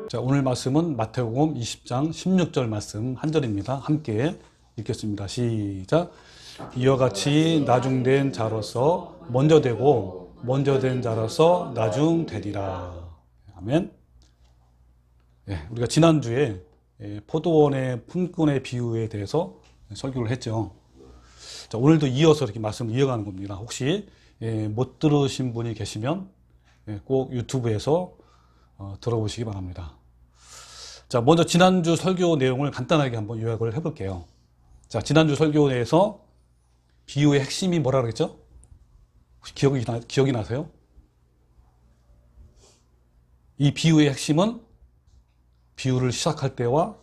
자, 오늘 말씀은 마태복음 20장 16절 말씀 한 절입니다. 함께 읽겠습니다. 시작. 이와 같이 나중된 자로서 먼저 되고 먼저 된 자로서 나중되리라. 아멘. 네, 우리가 지난주에 포도원의 품꾼의 비유에 대해서 설교를 했죠. 자, 오늘도 이어서 이렇게 말씀을 이어가는 겁니다. 혹시 못 들으신 분이 계시면 꼭 유튜브에서 들어보시기 바랍니다. 자, 먼저 지난주 설교 내용을 간단하게 한번 요약을 해볼게요. 자, 지난주 설교에서 비유의 핵심이 뭐라 그랬죠? 혹시 기억이 나세요? 이 비유의 핵심은 비유를 시작할 때와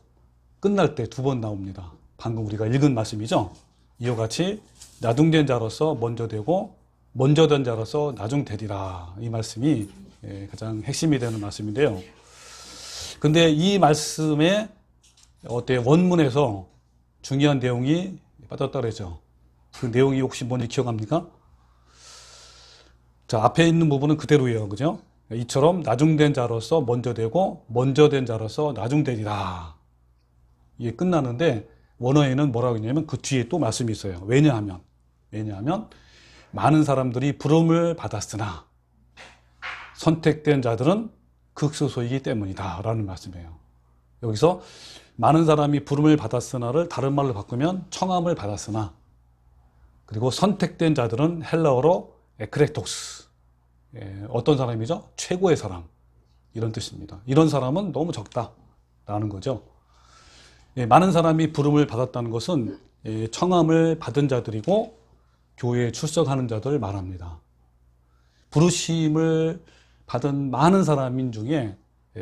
끝날 때 두 번 나옵니다. 방금 우리가 읽은 말씀이죠. 이와 같이 나중된 자로서 먼저 되고 먼저 된 자로서 나중되리라. 이 말씀이 가장 핵심이 되는 말씀인데요. 근데 이 말씀의 원문에서 중요한 내용이 빠졌다 그랬죠. 그 내용이 혹시 뭔지 기억합니까? 자, 앞에 있는 부분은 그대로예요. 그죠? 이처럼 나중된 자로서 먼저 되고 먼저 된 자로서 나중되리라. 이게 끝나는데 원어에는 뭐라고 했냐면 그 뒤에 또 말씀이 있어요. 왜냐하면 많은 사람들이 부름을 받았으나 선택된 자들은 극소수이기 때문이다 라는 말씀이에요. 여기서 많은 사람이 부름을 받았으나를 다른 말로 바꾸면 청함을 받았으나, 그리고 선택된 자들은 헬라어로 에크레톡스, 어떤 사람이죠? 최고의 사람, 이런 뜻입니다. 이런 사람은 너무 적다라는 거죠. 많은 사람이 부름을 받았다는 것은 청함을 받은 자들이고 교회에 출석하는 자들을 말합니다. 부르심을 받은 많은 사람인 중에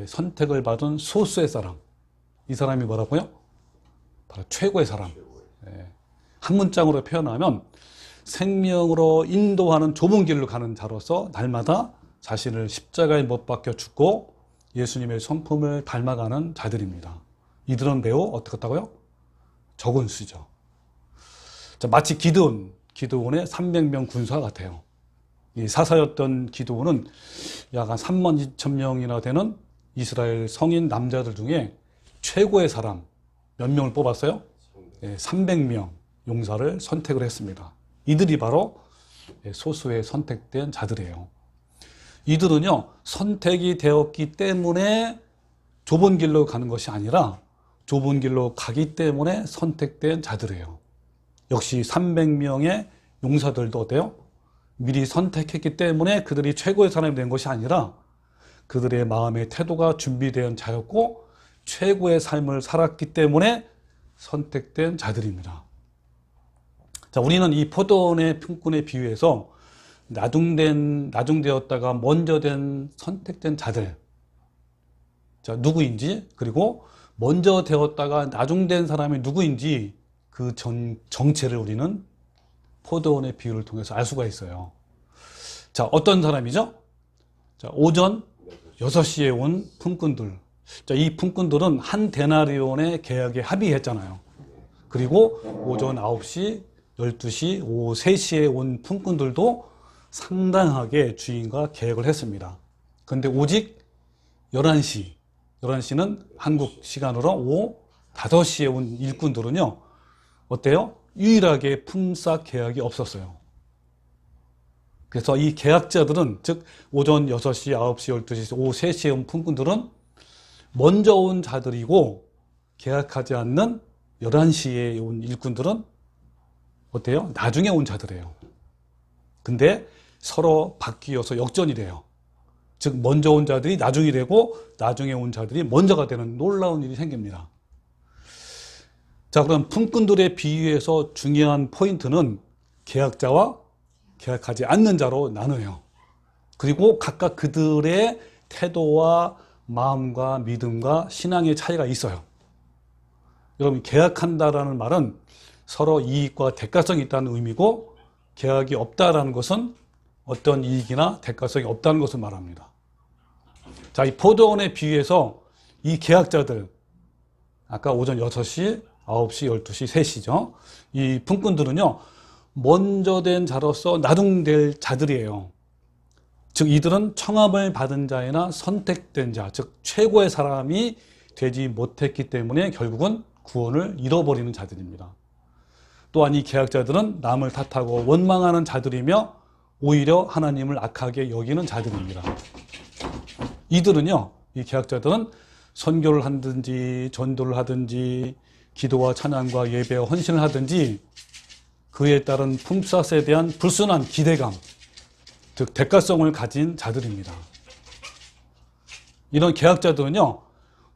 선택을 받은 소수의 사람, 이 사람이 뭐라고요? 바로 최고의 사람. 한 문장으로 표현하면 생명으로 인도하는 좁은 길로 가는 자로서 날마다 자신을 십자가에 못 박혀 죽고 예수님의 성품을 닮아가는 자들입니다. 이들은 매우 어떻게 했다고요? 적은 수죠. 자, 마치 기드온의 300명 군사와 같아요. 이 사사였던 기드온은 약 한 3만 2천 명이나 되는 이스라엘 성인 남자들 중에 최고의 사람 몇 명을 뽑았어요? 300명 용사를 선택을 했습니다. 이들이 바로 소수의 선택된 자들이에요. 이들은요, 선택이 되었기 때문에 좁은 길로 가는 것이 아니라 좁은 길로 가기 때문에 선택된 자들이에요. 역시 300명의 용사들도 어때요? 미리 선택했기 때문에 그들이 최고의 사람이 된 것이 아니라 그들의 마음의 태도가 준비된 자였고 최고의 삶을 살았기 때문에 선택된 자들입니다. 자, 우리는 이 포도원의 품꾼의 비유에서 나중되었다가 먼저 된 선택된 자들, 자, 누구인지, 그리고 먼저 되었다가 나중된 사람이 누구인지 그 정체를 우리는 포도원의 비유를 통해서 알 수가 있어요. 자, 어떤 사람이죠? 자, 오전 6시에 온 품꾼들. 자, 이 품꾼들은 한 데나리온의 계약에 합의했잖아요. 그리고 오전 9시, 12시, 오후 3시에 온 품꾼들도 상당하게 주인과 계약을 했습니다. 그런데 오직 11시는 한국 시간으로 오후 5시에 온 일꾼들은요, 어때요? 유일하게 품삯 계약이 없었어요. 그래서 이 계약자들은, 즉 오전 6시, 9시, 12시, 오후 3시에 온 품꾼들은 먼저 온 자들이고, 계약하지 않는 11시에 온 일꾼들은 어때요? 나중에 온 자들이에요. 근데 서로 바뀌어서 역전이 돼요. 즉 먼저 온 자들이 나중이 되고 나중에 온 자들이 먼저가 되는 놀라운 일이 생깁니다. 자, 그럼 품꾼들의 비유에서 중요한 포인트는 계약자와 계약하지 않는 자로 나눠요. 그리고 각각 그들의 태도와 마음과 믿음과 신앙의 차이가 있어요. 여러분, 계약한다라는 말은 서로 이익과 대가성이 있다는 의미고, 계약이 없다라는 것은 어떤 이익이나 대가성이 없다는 것을 말합니다. 자, 이 포도원의 비유에서 이 계약자들, 아까 오전 6시, 9시, 12시, 3시죠. 이 품꾼들은요, 먼저 된 자로서 나중될 자들이에요. 즉 이들은 청함을 받은 자이나 선택된 자, 즉 최고의 사람이 되지 못했기 때문에 결국은 구원을 잃어버리는 자들입니다. 또한 이 계약자들은 남을 탓하고 원망하는 자들이며 오히려 하나님을 악하게 여기는 자들입니다. 이들은요, 이 계약자들은 선교를 하든지 전도를 하든지 기도와 찬양과 예배와 헌신을 하든지 그에 따른 품삯에 대한 불순한 기대감, 즉 대가성을 가진 자들입니다. 이런 계약자들은요,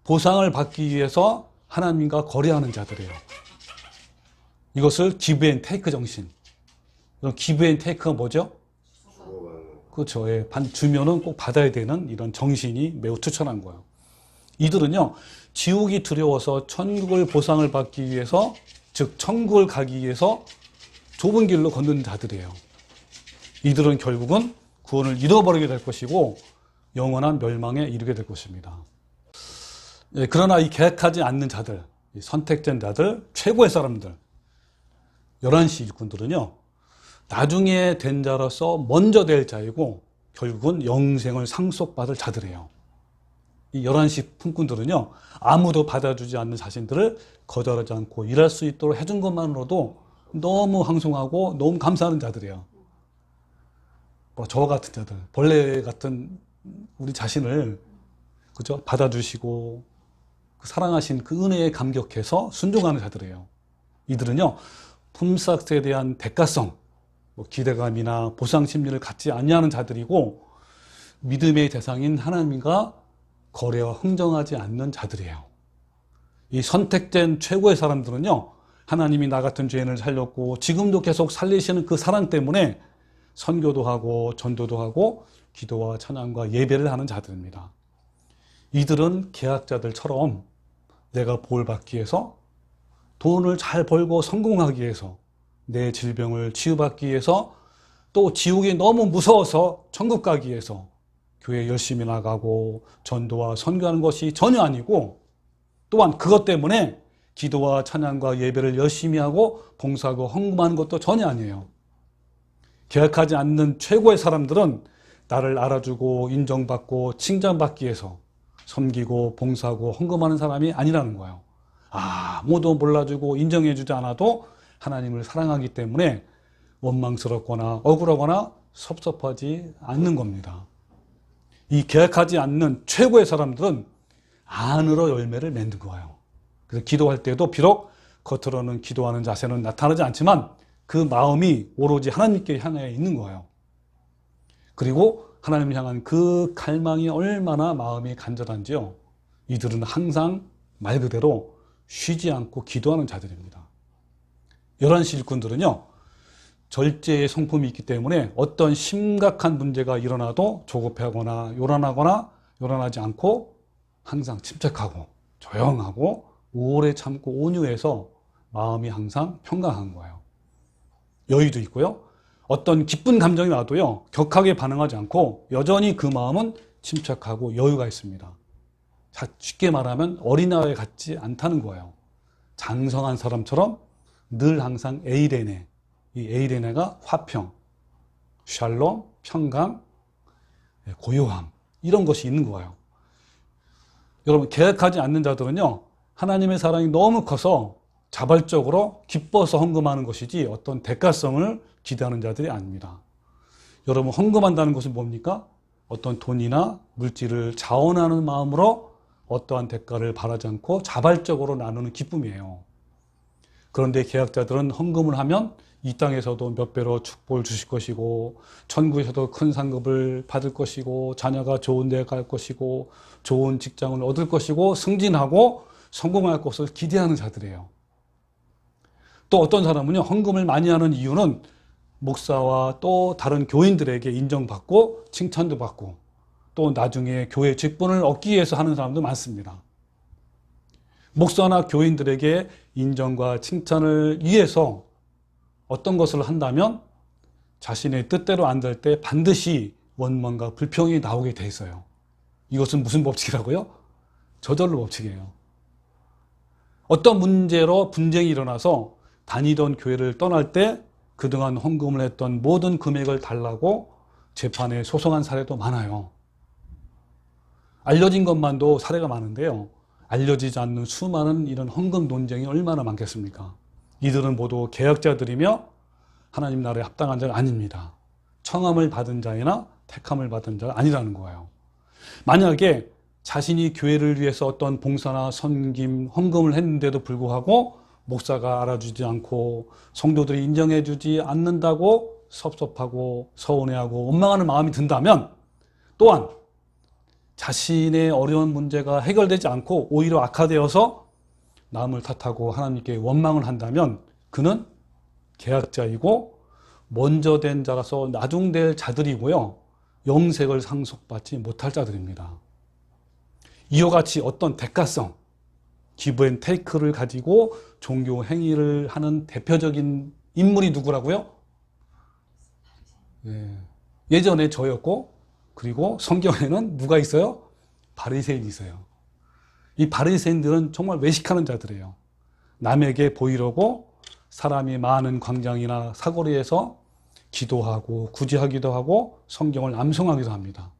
보상을 받기 위해서 하나님과 거래하는 자들이에요. 이것을 기브 앤 테이크 정신. 이런 기브 앤 테이크가 뭐죠? 그렇죠. 예, 주면은 꼭 받아야 되는 이런 정신이 매우 추천한 거예요. 이들은요, 지옥이 두려워서 천국을 보상을 받기 위해서, 즉 천국을 가기 위해서 좁은 길로 걷는 자들이에요. 이들은 결국은 구원을 잃어버리게 될 것이고 영원한 멸망에 이르게 될 것입니다. 예, 그러나 이 계약하지 않는 자들, 선택된 자들, 최고의 사람들, 11시 일꾼들은요, 나중에 된 자로서 먼저 될 자이고 결국은 영생을 상속받을 자들이에요. 이 11시 품꾼들은요, 아무도 받아주지 않는 자신들을 거절하지 않고 일할 수 있도록 해준 것만으로도 너무 황송하고 너무 감사하는 자들이에요. 저와 같은 자들, 벌레 같은 우리 자신을 그죠? 받아주시고 사랑하신 그 은혜에 감격해서 순종하는 자들이에요. 이들은요, 품삯에 대한 대가성, 기대감이나 보상 심리를 갖지 아니하는 자들이고 믿음의 대상인 하나님과 거래와 흥정하지 않는 자들이에요. 이 선택된 최고의 사람들은요, 하나님이 나 같은 죄인을 살렸고 지금도 계속 살리시는 그 사랑 때문에 선교도 하고 전도도 하고 기도와 찬양과 예배를 하는 자들입니다. 이들은 계약자들처럼 내가 복을 받기 위해서, 돈을 잘 벌고 성공하기 위해서, 내 질병을 치유받기 위해서, 또 지옥이 너무 무서워서 천국 가기 위해서 교회 열심히 나가고 전도와 선교하는 것이 전혀 아니고, 또한 그것 때문에 기도와 찬양과 예배를 열심히 하고 봉사하고 헌금하는 것도 전혀 아니에요. 계약하지 않는 최고의 사람들은 나를 알아주고 인정받고 칭찬받기 위해서 섬기고 봉사하고 헌금하는 사람이 아니라는 거예요. 아무도 몰라주고 인정해주지 않아도 하나님을 사랑하기 때문에 원망스럽거나 억울하거나 섭섭하지 않는 겁니다. 이 계약하지 않는 최고의 사람들은 안으로 열매를 맺는 거예요. 그래서 기도할 때도 비록 겉으로는 기도하는 자세는 나타나지 않지만 그 마음이 오로지 하나님께 향해 있는 거예요. 그리고 하나님을 향한 그 갈망이 얼마나 마음이 간절한지요, 이들은 항상 말 그대로 쉬지 않고 기도하는 자들입니다. 11시 일꾼들은요, 절제의 성품이 있기 때문에 어떤 심각한 문제가 일어나도 조급해하거나 요란하지 않고 항상 침착하고 조용하고 오래 참고 온유해서 마음이 항상 평강한 거예요. 여유도 있고요, 어떤 기쁜 감정이 와도요, 격하게 반응하지 않고 여전히 그 마음은 침착하고 여유가 있습니다. 쉽게 말하면 어린아이 같지 않다는 거예요. 장성한 사람처럼 늘 항상 에이레네, 이 에이레네가 화평, 샬롬, 평강, 고요함, 이런 것이 있는 거예요. 여러분, 계약하지 않는 자들은요, 하나님의 사랑이 너무 커서 자발적으로 기뻐서 헌금하는 것이지 어떤 대가성을 기대하는 자들이 아닙니다. 여러분, 헌금한다는 것은 뭡니까? 어떤 돈이나 물질을 자원하는 마음으로 어떠한 대가를 바라지 않고 자발적으로 나누는 기쁨이에요. 그런데 계약자들은 헌금을 하면 이 땅에서도 몇 배로 축복을 주실 것이고 천국에서도 큰 상급을 받을 것이고 자녀가 좋은 데 갈 것이고 좋은 직장을 얻을 것이고 승진하고 성공할 것을 기대하는 자들이에요. 또 어떤 사람은요, 헌금을 많이 하는 이유는 목사와 또 다른 교인들에게 인정받고 칭찬도 받고 또 나중에 교회 직분을 얻기 위해서 하는 사람도 많습니다. 목사나 교인들에게 인정과 칭찬을 위해서 어떤 것을 한다면 자신의 뜻대로 안 될 때 반드시 원망과 불평이 나오게 돼 있어요. 이것은 무슨 법칙이라고요? 저절로 법칙이에요. 어떤 문제로 분쟁이 일어나서 다니던 교회를 떠날 때 그동안 헌금을 했던 모든 금액을 달라고 재판에 소송한 사례도 많아요. 알려진 것만도 사례가 많은데요. 알려지지 않는 수많은 이런 헌금 논쟁이 얼마나 많겠습니까? 이들은 모두 계약자들이며 하나님 나라에 합당한 자가 아닙니다. 청함을 받은 자이나 택함을 받은 자가 아니라는 거예요. 만약에 자신이 교회를 위해서 어떤 봉사나 섬김, 헌금을 했는데도 불구하고 목사가 알아주지 않고 성도들이 인정해주지 않는다고 섭섭하고 서운해하고 원망하는 마음이 든다면, 또한 자신의 어려운 문제가 해결되지 않고 오히려 악화되어서 남을 탓하고 하나님께 원망을 한다면 그는 계약자이고 먼저 된 자라서 나중될 자들이고요, 영생을 상속받지 못할 자들입니다. 이와 같이 어떤 대가성, 기브 앤 테이크를 가지고 종교 행위를 하는 대표적인 인물이 누구라고요? 예전에 저였고, 그리고 성경에는 누가 있어요? 바리새인이 있어요. 이 바리새인들은 정말 외식하는 자들이에요. 남에게 보이려고 사람이 많은 광장이나 사거리에서 기도하고 구제하기도 하고 성경을 암송하기도 합니다.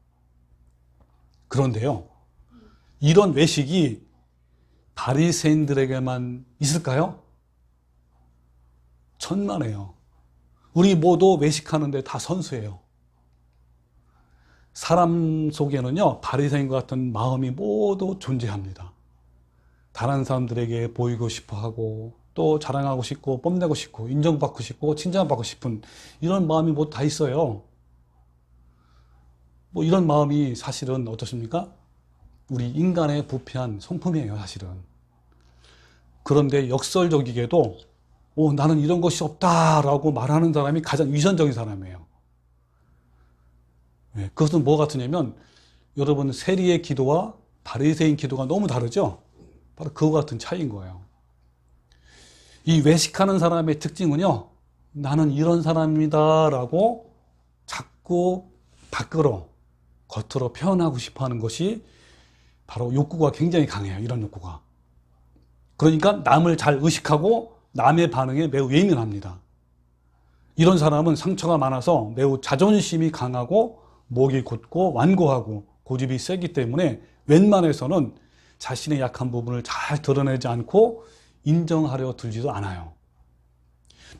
그런데요, 이런 외식이 바리새인들에게만 있을까요? 천만에요. 우리 모두 외식하는데 다 선수예요. 사람 속에는요, 바리새인과 같은 마음이 모두 존재합니다. 다른 사람들에게 보이고 싶어 하고, 또 자랑하고 싶고, 뽐내고 싶고, 인정받고 싶고, 칭찬받고 싶은 이런 마음이 모두 다 있어요. 뭐 이런 마음이 사실은 어떻습니까? 우리 인간의 부패한 성품이에요, 사실은. 그런데 역설적이게도 나는 이런 것이 없다라고 말하는 사람이 가장 위선적인 사람이에요. 그것은 뭐 같으냐면, 여러분 세리의 기도와 바리새인 기도가 너무 다르죠? 바로 그와 같은 차이인 거예요. 이 외식하는 사람의 특징은요, 나는 이런 사람이다 라고 자꾸 밖으로, 겉으로 표현하고 싶어 하는 것이 바로 욕구가 굉장히 강해요. 이런 욕구가. 그러니까 남을 잘 의식하고 남의 반응에 매우 예민합니다. 이런 사람은 상처가 많아서 매우 자존심이 강하고 목이 곧고 완고하고 고집이 세기 때문에 웬만해서는 자신의 약한 부분을 잘 드러내지 않고 인정하려 들지도 않아요.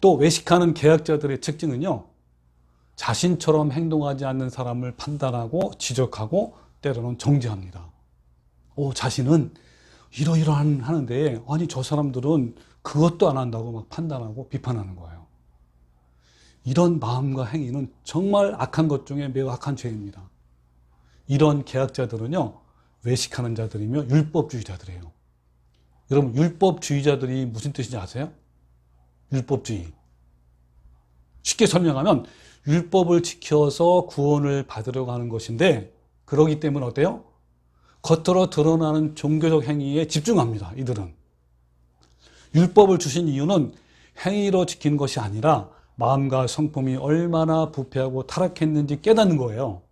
또 외식하는 계약자들의 특징은요, 자신처럼 행동하지 않는 사람을 판단하고 지적하고 때로는 정죄합니다. 자신은 이러이러한 하는데 아니 저 사람들은 그것도 안 한다고 막 판단하고 비판하는 거예요. 이런 마음과 행위는 정말 악한 것 중에 매우 악한 죄입니다. 이런 계약자들은요, 외식하는 자들이며 율법주의자들이에요. 여러분, 율법주의자들이 무슨 뜻인지 아세요? 율법주의. 쉽게 설명하면 율법을 지켜서 구원을 받으려고 하는 것인데, 그러기 때문에 어때요? 겉으로 드러나는 종교적 행위에 집중합니다. 이들은. 율법을 주신 이유는 행위로 지키는 것이 아니라 마음과 성품이 얼마나 부패하고 타락했는지 깨닫는 거예요.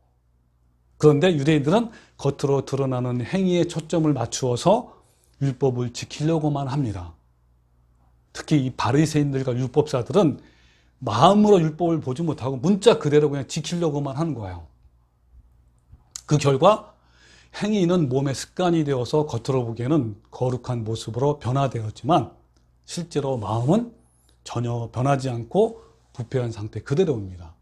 그런데 유대인들은 겉으로 드러나는 행위에 초점을 맞추어서 율법을 지키려고만 합니다. 특히 이 바리새인들과 율법사들은 마음으로 율법을 보지 못하고 문자 그대로 그냥 지키려고만 하는 거예요. 그 결과 행위는 몸의 습관이 되어서 겉으로 보기에는 거룩한 모습으로 변화되었지만 실제로 마음은 전혀 변하지 않고 부패한 상태 그대로입니다.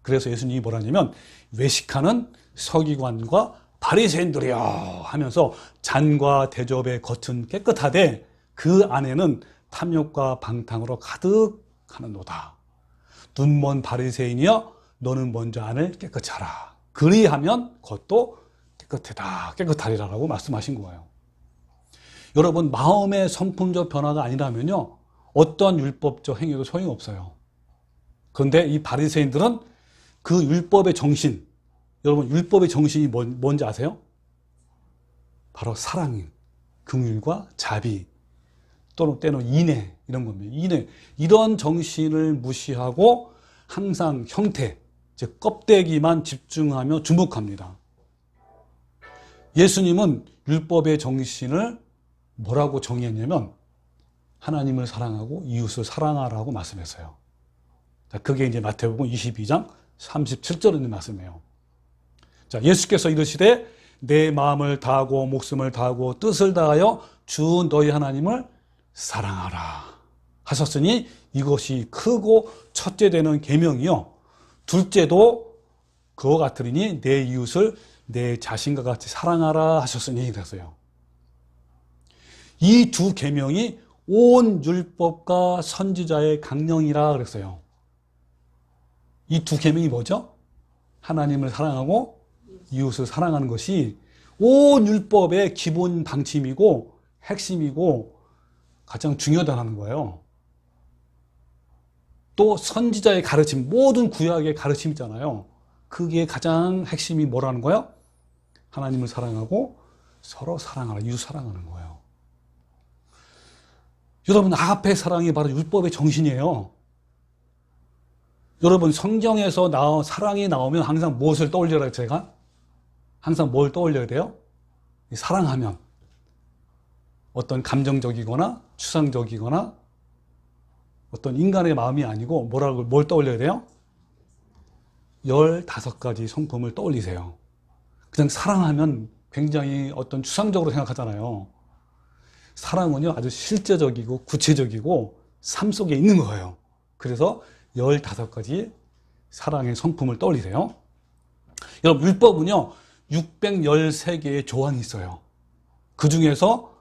그래서 예수님이 뭐라냐면 외식하는 서기관과 바리새인들이여 하면서 잔과 대접의 겉은 깨끗하되 그 안에는 탐욕과 방탕으로 가득하는도다. 눈먼 바리새인이여 너는 먼저 안을 깨끗이 하라. 그리하면 겉도 깨끗하리라고 말씀하신 거예요. 여러분, 마음의 성품적 변화가 아니라면요, 어떤 율법적 행위도 소용이 없어요. 그런데 이 바리새인들은 그 율법의 정신, 여러분 율법의 정신이 뭔지 아세요? 바로 사랑, 긍휼과 자비, 또는 때는 인애, 이런 겁니다. 인애, 이런 정신을 무시하고 항상 형태, 즉 껍데기만 집중하며 주목합니다. 예수님은 율법의 정신을 뭐라고 정의했냐면 하나님을 사랑하고 이웃을 사랑하라고 말씀했어요. 자, 그게 이제 마태복음 22장 37절 있는 말씀이에요. 자, 예수께서 이르시되 내 마음을 다하고 목숨을 다하고 뜻을 다하여 주 너희 하나님을 사랑하라 하셨으니 이것이 크고 첫째 되는 계명이요 둘째도 그와 같으리니 내 이웃을 내 자신과 같이 사랑하라 하셨으니 그랬어요. 이 두 계명이 온 율법과 선지자의 강령이라 그랬어요. 이 두 계명이 뭐죠? 하나님을 사랑하고 이웃을 사랑하는 것이 온 율법의 기본 방침이고 핵심이고 가장 중요하다는 거예요. 또 선지자의 가르침, 모든 구약의 가르침 있잖아요. 그게 가장 핵심이 뭐라는 거예요? 하나님을 사랑하고 서로 사랑하라, 이웃 사랑하는 거예요. 여러분, 아가페 사랑이 바로 율법의 정신이에요. 여러분, 성경에서 사랑이 나오면 항상 무엇을 떠올려야 제가? 항상 뭘 떠올려야 돼요? 사랑하면 어떤 감정적이거나 추상적이거나 어떤 인간의 마음이 아니고 뭘 떠올려야 돼요? 15가지 성품을 떠올리세요. 그냥 사랑하면 굉장히 어떤 추상적으로 생각하잖아요. 사랑은요, 아주 실제적이고 구체적이고 삶 속에 있는 거예요. 그래서 15가지 사랑의 성품을 떠올리세요. 여러분, 율법은요, 613개의 조항이 있어요. 그 중에서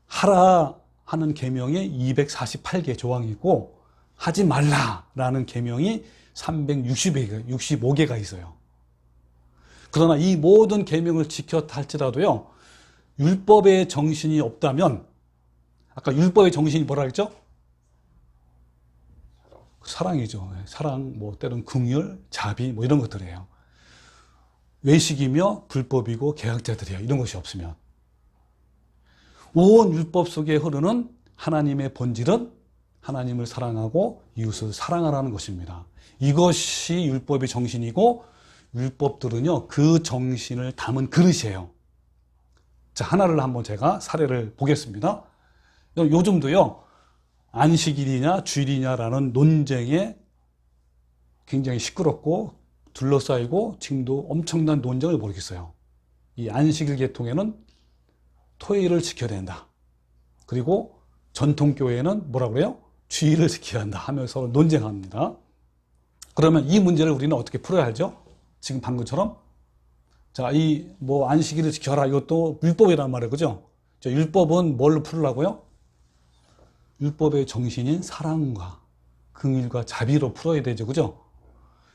하라 하는 계명이 248개 조항이 있고 하지 말라라는 계명이 365개가 있어요. 그러나 이 모든 계명을 지켰다 할지라도요, 율법의 정신이 없다면, 아까 율법의 정신이 뭐라 했죠? 사랑이죠. 사랑, 때로는 긍휼, 자비, 이런 것들이에요. 외식이며 불법이고 계약자들이에요. 이런 것이 없으면. 온 율법 속에 흐르는 하나님의 본질은 하나님을 사랑하고 이웃을 사랑하라는 것입니다. 이것이 율법의 정신이고 율법들은요, 그 정신을 담은 그릇이에요. 자, 하나를 한번 제가 사례를 보겠습니다. 요즘도요, 안식일이냐 주일이냐라는 논쟁에 굉장히 시끄럽고 둘러싸이고 지금도 엄청난 논쟁을 벌이고 있어요. 이 안식일 계통에는 토요일을 지켜야 된다. 그리고 전통교회는 뭐라고 그래요? 주일을 지켜야 한다 하면서 논쟁합니다. 그러면 이 문제를 우리는 어떻게 풀어야 하죠? 지금 방금처럼. 자, 안식일을 지켜라. 이것도 율법이란 말이에요. 그죠? 자, 율법은 뭘로 풀으라고요? 율법의 정신인 사랑과 긍휼과 자비로 풀어야 되죠. 그죠?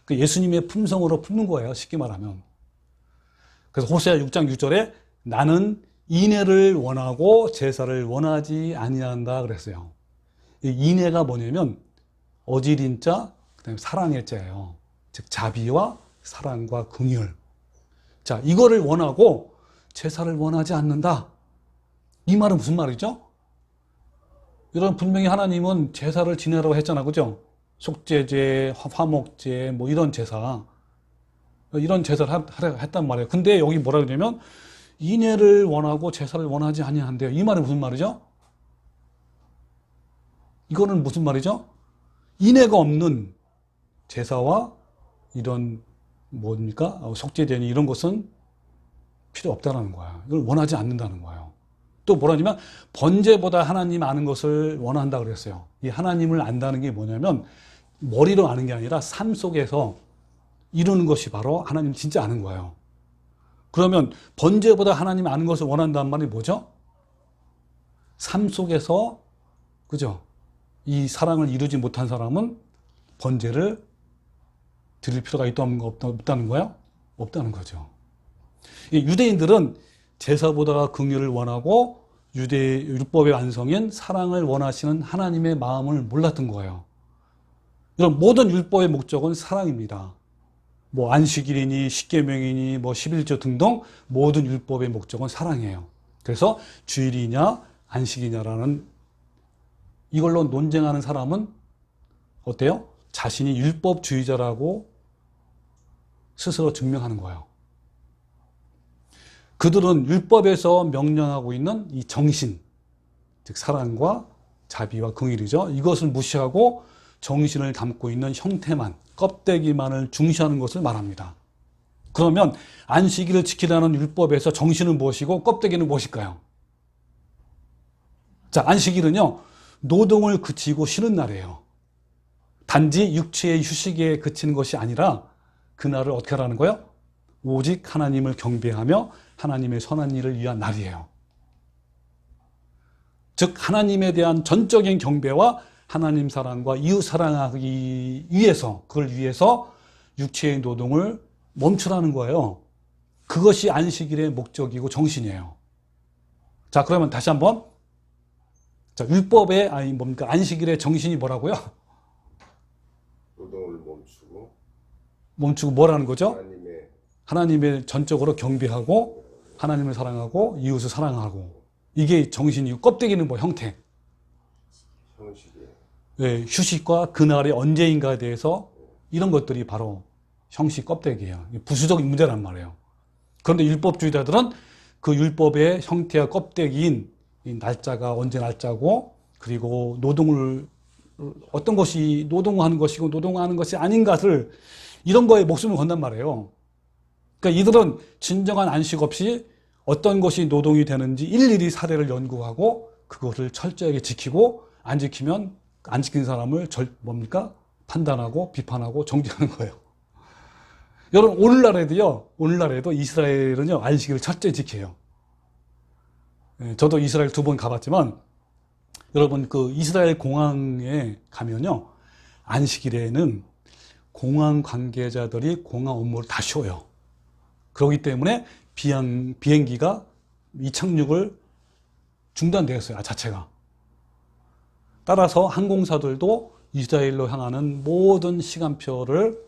그 예수님의 품성으로 푸는 거예요. 쉽게 말하면. 그래서 호세아 6장 6절에 나는 인애를 원하고 제사를 원하지 아니한다 그랬어요. 이 인애가 뭐냐면 어지린 자, 그다음에 사랑의 자예요. 즉 자비와 사랑과 긍휼. 자, 이거를 원하고 제사를 원하지 않는다. 이 말은 무슨 말이죠? 이런 분명히 하나님은 제사를 지내라고 했잖아. 그죠? 속죄제, 화목제, 이런 제사. 이런 제사를 했단 말이에요. 근데 여기 뭐라 그러냐면 인애를 원하고 제사를 원하지 아니한대요. 이 말은 무슨 말이죠? 이거는 무슨 말이죠? 인애가 없는 제사와 이런 속죄제니 이런 것은 필요 없다는 거야. 이걸 원하지 않는다는 거예요. 또 뭐라냐면 번제보다 하나님 아는 것을 원한다 그랬어요. 이 하나님을 안다는 게 뭐냐면 머리로 아는 게 아니라 삶 속에서 이루는 것이 바로 하나님 진짜 아는 거예요. 그러면 번제보다 하나님 아는 것을 원한다는 말이 뭐죠? 삶 속에서, 그죠? 이 사랑을 이루지 못한 사람은 번제를 드릴 필요가 없다는 거야? 없다는 거죠. 유대인들은 제사보다 긍휼을 원하고 율법의 완성인 사랑을 원하시는 하나님의 마음을 몰랐던 거예요. 이런 모든 율법의 목적은 사랑입니다. 안식일이니 십계명이니 11조 등등 모든 율법의 목적은 사랑이에요. 그래서 주일이냐 안식이냐라는 이걸로 논쟁하는 사람은 어때요? 자신이 율법주의자라고 스스로 증명하는 거예요. 그들은 율법에서 명령하고 있는 이 정신, 즉 사랑과 자비와 긍휼이죠. 이것을 무시하고 정신을 담고 있는 형태만, 껍데기만을 중시하는 것을 말합니다. 그러면 안식일을 지키라는 율법에서 정신은 무엇이고 껍데기는 무엇일까요? 자, 안식일은요, 노동을 그치고 쉬는 날이에요. 단지 육체의 휴식에 그치는 것이 아니라 그날을 어떻게 하라는 거예요? 오직 하나님을 경배하며 하나님의 선한 일을 위한 날이에요. 즉 하나님에 대한 전적인 경배와 하나님 사랑과 이웃 사랑하기 위해서, 그걸 위해서 육체의 노동을 멈추라는 거예요. 그것이 안식일의 목적이고 정신이에요. 자, 그러면 다시 한번, 자, 율법의 안식일의 정신이 뭐라고요? 노동을 멈추고 뭐라는 거죠? 하나님의 하나님의 전적으로 경배하고 하나님을 사랑하고 이웃을 사랑하고, 이게 정신이고 껍데기는 뭐 형태. 형식이에요. 네, 휴식과 그날이 언제인가에 대해서 이런 것들이 바로 형식 껍데기예요. 부수적인 문제란 말이에요. 그런데 율법주의자들은 그 율법의 형태와 껍데기인 이 날짜가 언제 날짜고, 그리고 노동을 어떤 것이 노동하는 것이고 노동하는 것이 아닌 것을, 이런 거에 목숨을 건단 말이에요. 그러니까 이들은 진정한 안식 없이 어떤 것이 노동이 되는지 일일이 사례를 연구하고 그것을 철저하게 지키고, 안 지키면 안 지킨 사람을 판단하고 비판하고 정죄하는 거예요. 여러분, 오늘날에도 이스라엘은요, 안식일을 철저히 지켜요. 저도 이스라엘 2번 가봤지만, 여러분, 그 이스라엘 공항에 가면요, 안식일에는 공항 관계자들이 공항 업무를 다 쉬어요. 그렇기 때문에 비행기가 이착륙을 중단되었어요, 자체가. 따라서 항공사들도 이스라엘로 향하는 모든 시간표를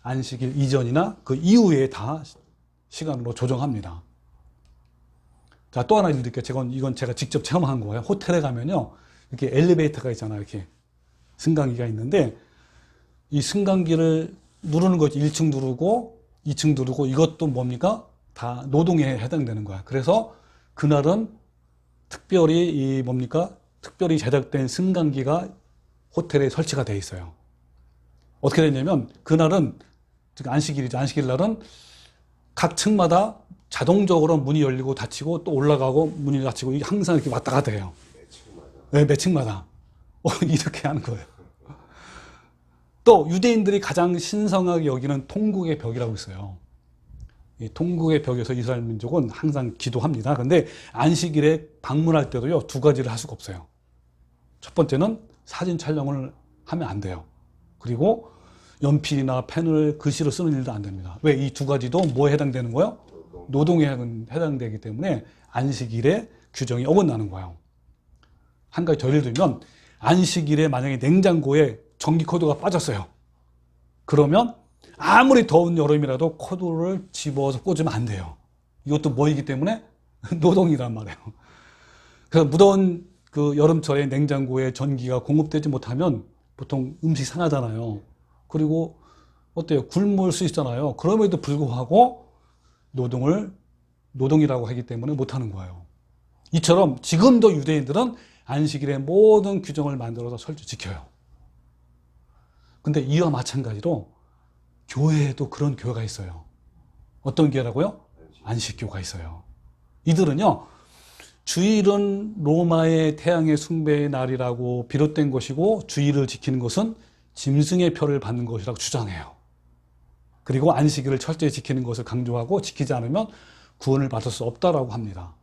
안식일 이전이나 그 이후에 다 시간으로 조정합니다. 자, 또 하나 드릴게요. 이건 제가 직접 체험한 거예요. 호텔에 가면요, 이렇게 엘리베이터가 있잖아요. 이렇게 승강기가 있는데, 이 승강기를 누르는 거지. 1층 누르고 2층 누르고, 이것도 뭡니까? 다 노동에 해당되는 거야. 그래서 그날은 특별히 특별히 제작된 승강기가 호텔에 설치가 돼 있어요. 어떻게 되냐면, 그날은, 즉 안식일이죠. 안식일 날은 각 층마다 자동적으로 문이 열리고 닫히고 또 올라가고 문이 닫히고, 이게 항상 이렇게 왔다 갔다 해요. 네, 매 층마다. 이렇게 하는 거예요. 또 유대인들이 가장 신성하게 여기는 통곡의 벽이라고 있어요. 이 통곡의 벽에서 이스라엘 민족은 항상 기도합니다. 그런데 안식일에 방문할 때도요, 2가지를 할 수가 없어요. 첫 번째는 사진 촬영을 하면 안 돼요. 그리고 연필이나 펜을 글씨로 쓰는 일도 안 됩니다. 왜? 이 2가지도 뭐에 해당되는 거예요? 노동에 해당되기 때문에 안식일의 규정이 어긋나는 거예요. 한 가지 더 예를 들면, 안식일에 만약에 냉장고에 전기 코드가 빠졌어요. 그러면 아무리 더운 여름이라도 코드를 집어서 꽂으면 안 돼요. 이것도 뭐이기 때문에? 노동이란 말이에요. 그래서 무더운 그 여름철에 냉장고에 전기가 공급되지 못하면 보통 음식 상하잖아요. 그리고 어때요? 굶을 수 있잖아요. 그럼에도 불구하고 노동이라고 하기 때문에 못하는 거예요. 이처럼 지금도 유대인들은 안식일의 모든 규정을 만들어서 철저히 지켜요. 근데 이와 마찬가지로 교회에도 그런 교회가 있어요. 어떤 교회라고요? 안식교가 있어요. 이들은요, 주일은 로마의 태양의 숭배의 날이라고 비롯된 것이고, 주일을 지키는 것은 짐승의 표를 받는 것이라고 주장해요. 그리고 안식일을 철저히 지키는 것을 강조하고, 지키지 않으면 구원을 받을 수 없다라고 합니다.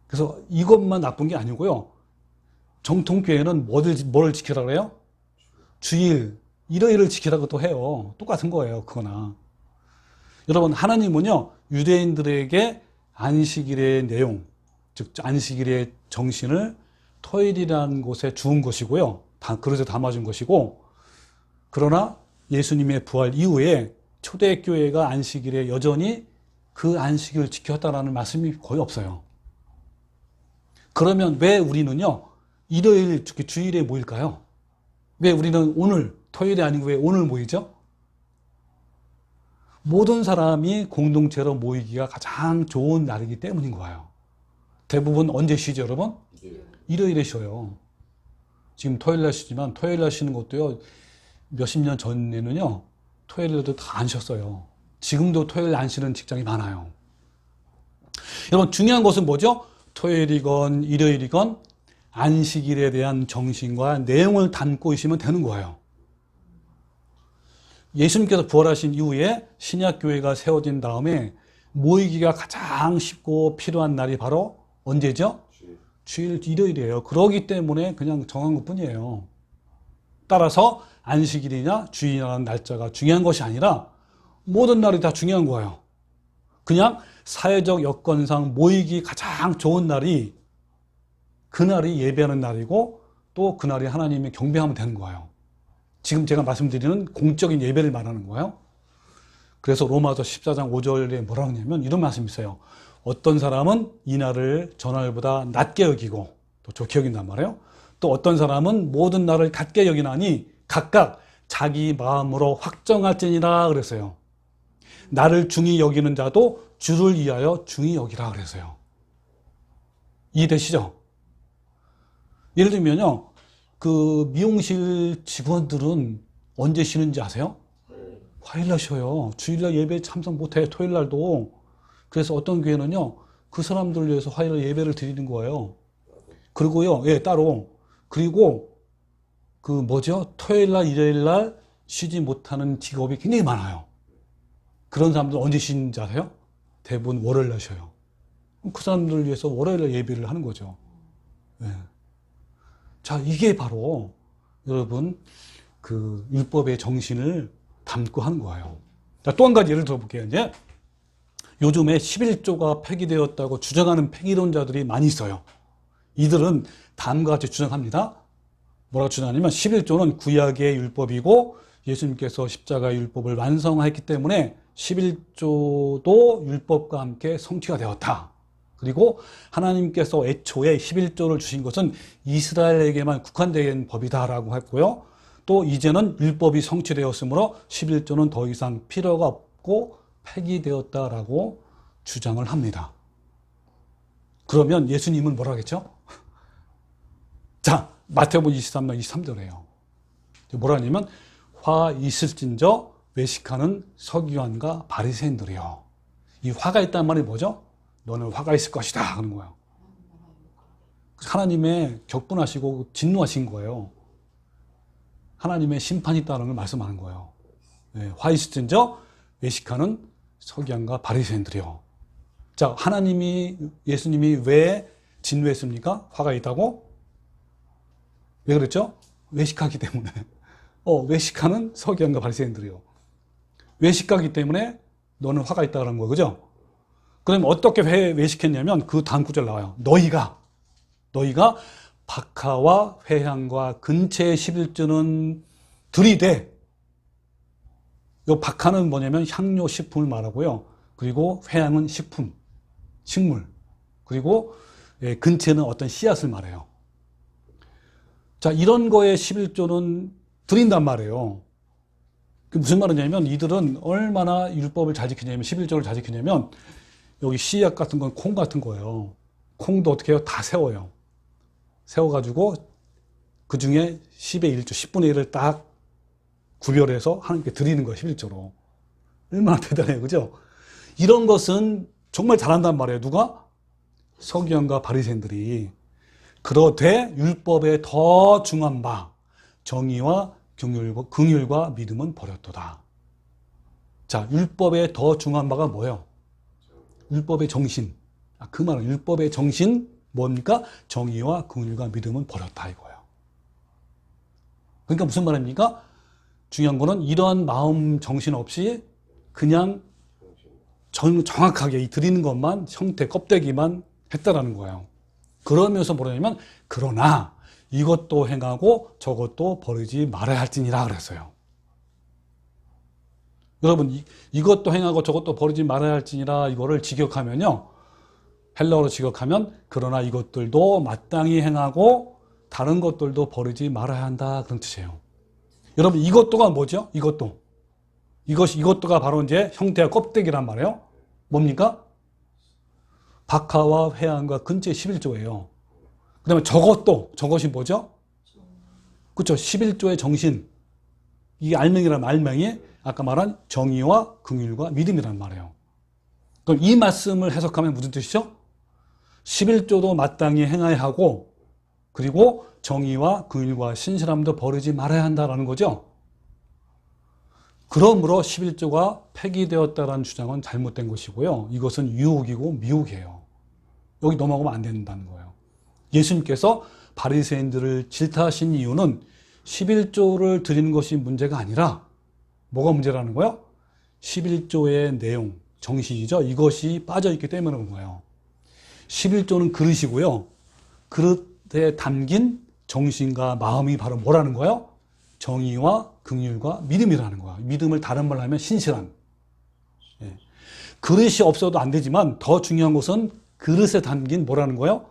그래서 이것만 나쁜 게 아니고요, 정통교회는 뭘 지키라고 해요? 주일, 일요일을 지키라고 또 해요. 똑같은 거예요, 그거나. 여러분, 하나님은요, 유대인들에게 안식일의 내용, 즉 안식일의 정신을 토일이라는 곳에 주은 것이고요, 그릇에 담아준 것이고, 그러나 예수님의 부활 이후에 초대교회가 안식일에 여전히 그 안식일을 지켰다라는 말씀이 거의 없어요. 그러면 왜 우리는요, 일요일, 특히 주일에 모일까요? 왜 우리는 오늘, 토요일이 아니고 왜 오늘 모이죠? 모든 사람이 공동체로 모이기가 가장 좋은 날이기 때문인 거예요. 대부분 언제 쉬죠, 여러분? 일요일에 쉬어요. 지금 토요일 날 쉬지만 토요일 날 쉬는 것도요, 몇십 년 전에는요, 토요일에도 다 안 쉬었어요. 지금도 토요일 안 쉬는 직장이 많아요. 여러분, 중요한 것은 뭐죠? 토요일이건 일요일이건 안식일에 대한 정신과 내용을 담고 있으면 되는 거예요. 예수님께서 부활하신 이후에 신약교회가 세워진 다음에 모이기가 가장 쉽고 필요한 날이 바로 언제죠? 주일, 일요일이에요. 그러기 때문에 그냥 정한 것 뿐이에요. 따라서 안식일이냐 주일이라는 날짜가 중요한 것이 아니라 모든 날이 다 중요한 거예요. 그냥 사회적 여건상 모이기 가장 좋은 날이 그날이 예배하는 날이고 또 그날이 하나님의 경배하면 되는 거예요. 지금 제가 말씀드리는 공적인 예배를 말하는 거예요. 그래서 로마서 14장 5절에 뭐라고 하냐면 이런 말씀이 있어요. 어떤 사람은 이 날을 전날보다 낮게 여기고 또 좋게 여긴단 말이에요. 또 어떤 사람은 모든 날을 같게 여기나니 각각 자기 마음으로 확정할지니라 그랬어요. 나를 중히 여기는 자도 주를 위하여 중히 여기라 그랬어요. 이해되시죠? 예를 들면요, 그 미용실 직원들은 언제 쉬는지 아세요? 화요일날 쉬어요. 주일날 예배 참석 못해, 토요일날도. 그래서 어떤 교회는요, 그 사람들을 위해서 화요일 예배를 드리는 거예요. 그리고요, 예, 따로. 그리고 그 뭐죠? 토요일날, 일요일날 쉬지 못하는 직업이 굉장히 많아요. 그런 사람들 언제 쉬는지 아세요? 대부분 월요일날 쉬어요. 그 사람들을 위해서 월요일날 예배를 하는 거죠. 예. 자, 이게 바로 여러분 그 율법의 정신을 담고 하는 거예요. 자, 또 한 가지 예를 들어볼게요. 이제 요즘에 11조가 폐기되었다고 주장하는 폐기론자들이 많이 있어요. 이들은 다음과 같이 주장합니다. 뭐라고 주장하냐면 11조는 구약의 율법이고 예수님께서 십자가의 율법을 완성했기 때문에 11조도 율법과 함께 성취가 되었다. 그리고 하나님께서 애초에 11조를 주신 것은 이스라엘에게만 국한된 법이다라고 했고요. 또 이제는 율법이 성취되었으므로 11조는 더 이상 필요가 없고 폐기되었다라고 주장을 합니다. 그러면 예수님은 뭐라 하겠죠? 자, 마태복음 23장 23절이에요. 뭐라 하냐면 화 있을진저 외식하는 서기관과 바리새인들이요. 이 화가 있다는 말이 뭐죠? 너는 화가 있을 것이다 하는 거예요. 하나님의 격분하시고 진노하신 거예요. 하나님의 심판이 있다는 걸 말씀하는 거예요. 네, 화 있을진저 외식하는 서기관과 바리새인들이요. 자, 예수님이 왜 진노했습니까? 화가 있다고? 왜 그랬죠? 외식하기 때문에. 외식하는 서기관과 바리새인들이요. 외식하기 때문에 너는 화가 있다는 거예요. 그죠? 그럼 어떻게 외식했냐면 그 다음 구절 나와요. 너희가 박하와 회향과 근체의 11조는 들이되, 이 박하는 뭐냐면 향료 식품을 말하고요. 그리고 회향은 식품, 식물. 그리고 근체는 어떤 씨앗을 말해요. 자, 이런 거에 11조는 드린단 말이에요. 그 무슨 말이냐면 이들은 얼마나 율법을 잘 지키냐면 11조를 잘 지키냐면 여기 씨앗 같은 건 콩 같은 거예요. 콩도 어떻게 해요? 다 세워요. 세워가지고 그 중에 10의 1조, 10분의 1을 딱 구별해서 하나님께 드리는 거예요. 11조로. 얼마나 대단해요. 그죠? 이런 것은 정말 잘한단 말이에요. 누가? 서기관과 바리새인들이. 그러되 율법에 더 중한 바 정의와 긍휼과 믿음은 버렸도다. 자, 율법에 더 중한 바가 뭐예요? 율법의 정신. 그 말은 율법의 정신 뭡니까? 정의와 긍휼과 믿음은 버렸다 이거예요. 그러니까 무슨 말입니까? 중요한 거는 이러한 마음 정신 없이 그냥 정확하게 드리는 것만 형태 껍데기만 했다라는 거예요. 그러면서 뭐냐면 그러나 이것도 행하고 저것도 버리지 말아야 할지니라 그랬어요. 여러분, 이것도 행하고 저것도 버리지 말아야 할지니라 이거를 직역하면요. 헬라어로 직역하면 그러나 이것들도 마땅히 행하고 다른 것들도 버리지 말아야 한다 그런 뜻이에요. 여러분, 이것도가 뭐죠? 이것도가 바로 이제 형태와 껍데기란 말이에요. 뭡니까? 박하와 회향과 근체 11조예요. 그 다음에 저것이 뭐죠? 그렇죠. 11조의 정신. 이게 알맹이란 알맹이 아까 말한 정의와 긍휼과 믿음이란 말이에요. 그럼 이 말씀을 해석하면 무슨 뜻이죠? 11조도 마땅히 행해야 하고 그리고 정의와 긍휼과 신실함도 버리지 말아야 한다라는 거죠. 그러므로 11조가 폐기되었다라는 주장은 잘못된 것이고요. 이것은 유혹이고 미혹이에요. 여기 넘어가면 안 된다는 거예요. 예수님께서 바리새인들을 질타하신 이유는 11조를 드리는 것이 문제가 아니라 뭐가 문제라는 거예요? 11조의 내용, 정신이죠. 이것이 빠져있기 때문에 그런 거예요. 11조는 그릇이고요. 그릇에 담긴 정신과 마음이 바로 뭐라는 거예요? 정의와 긍휼과 믿음이라는 거야. 믿음을 다른 말로 하면 신실함. 예. 그릇이 없어도 안 되지만 더 중요한 것은 그릇에 담긴 뭐라는 거예요?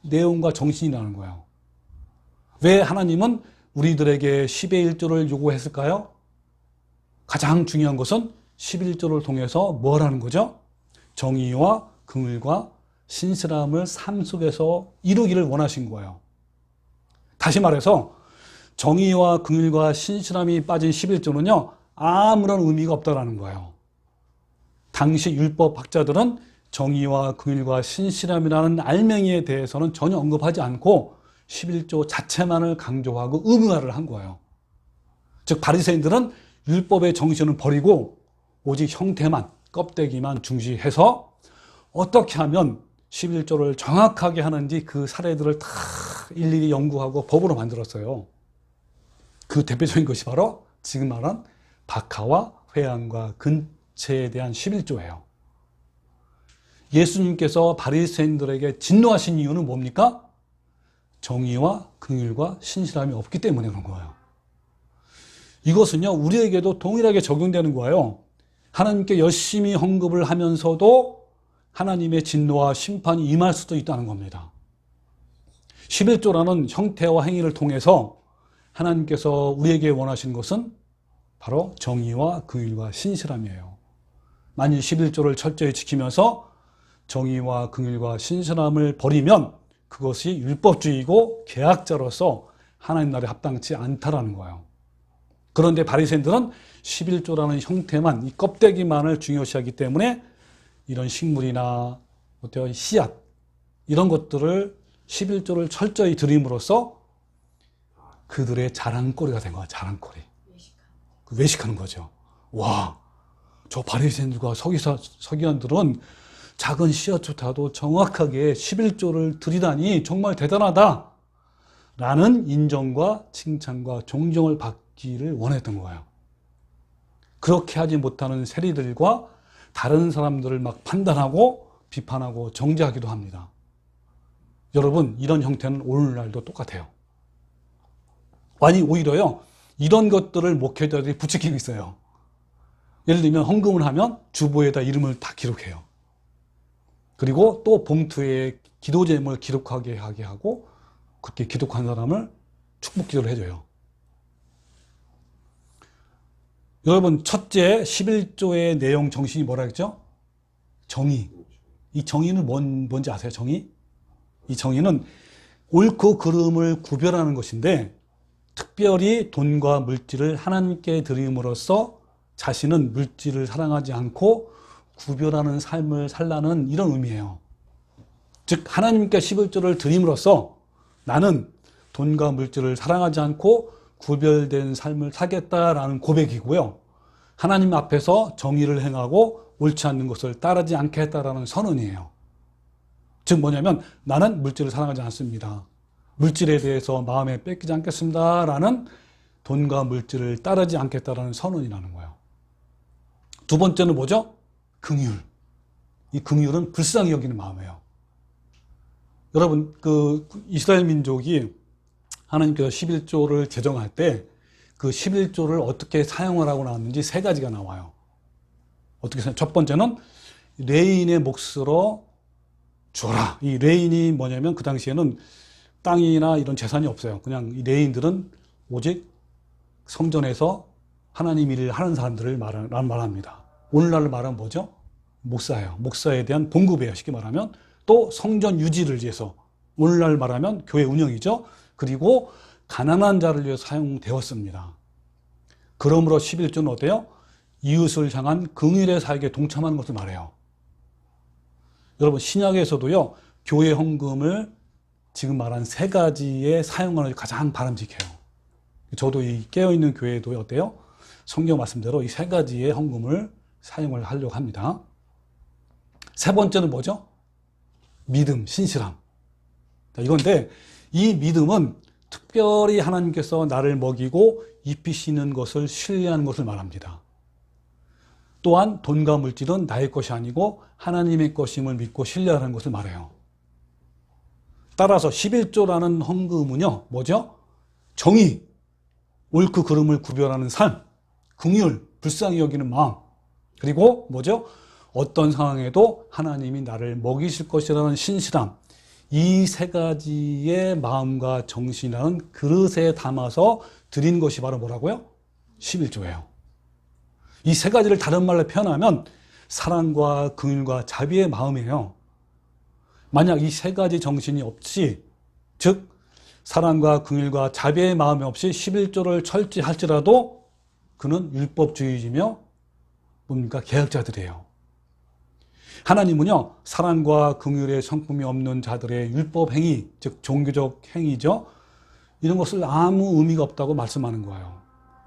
내용과 정신이라는 거예요. 왜 하나님은 우리들에게 10의 1조를 요구했을까요? 가장 중요한 것은 11조를 통해서 뭐라는 거죠? 정의와 긍휼과 신실함을 삶 속에서 이루기를 원하신 거예요. 다시 말해서 정의와 긍휼과 신실함이 빠진 11조는요, 아무런 의미가 없다라는 거예요. 당시 율법 학자들은 정의와 긍휼과 신실함이라는 알맹이에 대해서는 전혀 언급하지 않고 11조 자체만을 강조하고 의무화를 한 거예요. 즉 바리새인들은 율법의 정신을 버리고 오직 형태만, 껍데기만 중시해서 어떻게 하면 11조를 정확하게 하는지 그 사례들을 다 일일이 연구하고 법으로 만들었어요. 그 대표적인 것이 바로 지금 말한 박하와 회양과 근체에 대한 11조예요. 예수님께서 바리새인들에게 진노하신 이유는 뭡니까? 정의와 긍휼과 신실함이 없기 때문에 그런 거예요. 이것은요, 우리에게도 동일하게 적용되는 거예요. 하나님께 열심히 헌금을 하면서도 하나님의 진노와 심판이 임할 수도 있다는 겁니다. 11조라는 형태와 행위를 통해서 하나님께서 우리에게 원하시는 것은 바로 정의와 긍휼과 신실함이에요. 만일 11조를 철저히 지키면서 정의와 긍휼과 신실함을 버리면 그것이 율법주의고 계약자로서 하나님 나라에 합당치 않다라는 거예요. 그런데 바리새인들은 11조라는 형태만, 이 껍데기만을 중요시하기 때문에 이런 식물이나 어때요? 씨앗 이런 것들을 11조를 철저히 드림으로써 그들의 자랑거리가 된 거야. 자랑거리. 외식하는 거죠. 와, 저 바리새인들과 서기관들은 작은 씨앗조차도 정확하게 11조를 드리다니 정말 대단하다 라는 인정과 칭찬과 존경을 받기를 원했던 거예요. 그렇게 하지 못하는 세리들과 다른 사람들을 막 판단하고 비판하고 정죄하기도 합니다. 여러분, 이런 형태는 오늘날도 똑같아요. 아니 오히려요, 이런 것들을 목회자들이 부추기고 있어요. 예를 들면 헌금을 하면 주보에다 이름을 다 기록해요. 그리고 또 봉투에 기도 제목을 기록하게 하게 하고 그렇게 기록한 사람을 축복 기도를 해줘요. 여러분, 첫째 11조의 내용 정신이 뭐라 했죠? 정의. 이 정의는 뭔지 아세요? 정의? 이 정의는 옳고 그름을 구별하는 것인데 특별히 돈과 물질을 하나님께 드림으로써 자신은 물질을 사랑하지 않고 구별하는 삶을 살라는 이런 의미예요. 즉 하나님께 11조를 드림으로써 나는 돈과 물질을 사랑하지 않고 구별된 삶을 살겠다라는 고백이고요. 하나님 앞에서 정의를 행하고 옳지 않는 것을 따르지 않겠다라는 선언이에요. 즉 뭐냐면 나는 물질을 사랑하지 않습니다. 물질에 대해서 마음에 뺏기지 않겠습니다라는 돈과 물질을 따르지 않겠다라는 선언이라는 거예요. 두 번째는 뭐죠? 긍휼. 이 긍휼은 불쌍히 여기는 마음이에요. 여러분, 그 이스라엘 민족이 하나님께서 11조를 제정할 때 그 11조를 어떻게 사용하라고 나왔는지 세 가지가 나와요. 어떻게 생각해요? 첫 번째는 레인의 몫으로 줘라. 이 레인이 뭐냐면 그 당시에는 땅이나 이런 재산이 없어요. 그냥 이 레인들은 오직 성전에서 하나님 일을 하는 사람들을 말합니다. 오늘날로 말하면 뭐죠? 목사예요. 목사에 대한 봉급이에요. 쉽게 말하면. 또 성전 유지를 위해서. 오늘날 말하면 교회 운영이죠. 그리고 가난한 자를 위해 사용되었습니다. 그러므로 11조는 어때요? 이웃을 향한 긍휼의 사역에 동참하는 것을 말해요. 여러분, 신약에서도요, 교회 헌금을 지금 말한 세 가지에 사용하는 게 가장 바람직해요. 저도 이 깨어있는 교회도 어때요? 성경 말씀대로 이 세 가지의 헌금을 사용을 하려고 합니다. 세 번째는 뭐죠? 믿음, 신실함. 이건데, 이 믿음은 특별히 하나님께서 나를 먹이고 입히시는 것을 신뢰하는 것을 말합니다. 또한 돈과 물질은 나의 것이 아니고 하나님의 것임을 믿고 신뢰하는 것을 말해요. 따라서 11조라는 헌금은요, 뭐죠? 정의, 옳고 그름을 구별하는 삶, 긍휼, 불쌍히 여기는 마음, 그리고 뭐죠? 어떤 상황에도 하나님이 나를 먹이실 것이라는 신실함, 이 세 가지의 마음과 정신이라는 그릇에 담아서 드린 것이 바로 뭐라고요? 11조예요. 이 세 가지를 다른 말로 표현하면 사랑과 긍휼과 자비의 마음이에요. 만약 이 세 가지 정신이 없이, 즉 사랑과 긍휼과 자비의 마음이 없이 11조를 철저할지라도 그는 율법주의이며 뭡니까? 계약자들이에요. 하나님은요, 사랑과 긍휼의 성품이 없는 자들의 율법 행위, 즉 종교적 행위죠, 이런 것을 아무 의미가 없다고 말씀하는 거예요.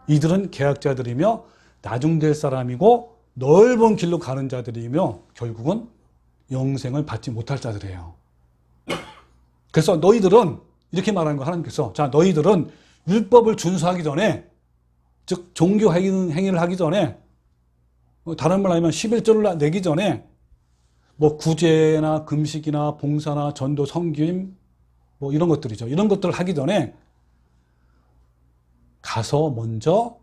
이들은 계약자들이며 나중될 사람이고 넓은 길로 가는 자들이며 결국은 영생을 받지 못할 자들이에요. 그래서 너희들은, 이렇게 말하는 거 하나님께서, 자, 너희들은 율법을 준수하기 전에, 즉 종교 행위를 하기 전에, 다른 말로 하면 11조를 내기 전에 뭐 구제나 금식이나 봉사나 전도, 성김 뭐 이런 것들이죠. 이런 것들을 하기 전에 가서 먼저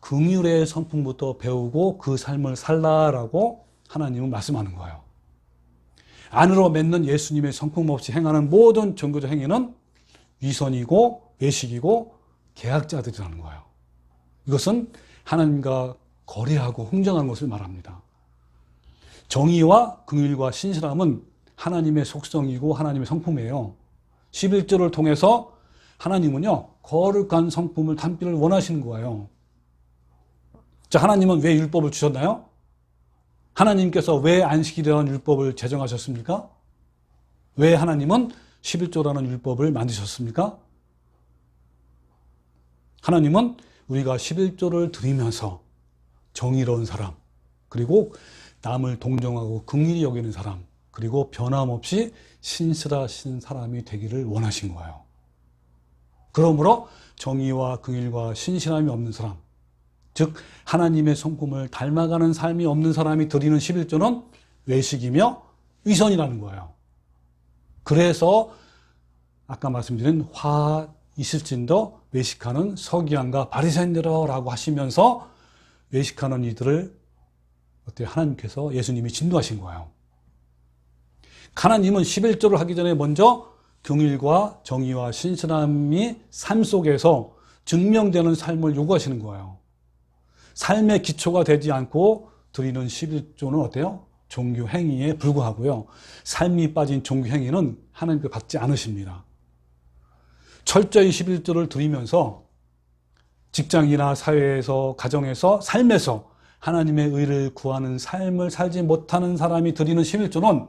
긍휼의 성품부터 배우고 그 삶을 살라라고 하나님은 말씀하는 거예요. 안으로 맺는 예수님의 성품 없이 행하는 모든 종교적 행위는 위선이고 외식이고 계약자들이라는 거예요. 이것은 하나님과 거래하고 흥정하는 것을 말합니다. 정의와 긍휼과 신실함은 하나님의 속성이고 하나님의 성품이에요. 11조를 통해서 하나님은요, 거룩한 성품을 담기를 원하시는 거예요. 자, 하나님은 왜 율법을 주셨나요? 하나님께서 왜 안식일이라는 율법을 제정하셨습니까? 왜 하나님은 11조라는 율법을 만드셨습니까? 하나님은 우리가 11조를 드리면서 정의로운 사람, 그리고 남을 동정하고 긍휼히 여기는 사람, 그리고 변함없이 신실하신 사람이 되기를 원하신 거예요. 그러므로 정의와 긍휼과 신실함이 없는 사람, 즉 하나님의 성품을 닮아가는 삶이 없는 사람이 드리는 11조는 외식이며 위선이라는 거예요. 그래서 아까 말씀드린 화 있을진더 외식하는 서기관과 바리새인들이라고 하시면서 외식하는 이들을 어때요? 하나님께서, 예수님이 진노하신 거예요. 하나님은 11조를 하기 전에 먼저 긍휼과 정의와 신실함이 삶 속에서 증명되는 삶을 요구하시는 거예요. 삶의 기초가 되지 않고 드리는 11조는 어때요? 종교 행위에 불과하고요. 삶이 빠진 종교 행위는 하나님께 받지 않으십니다. 철저히 11조를 드리면서 직장이나 사회에서, 가정에서, 삶에서 하나님의 의를 구하는 삶을 살지 못하는 사람이 드리는 11조는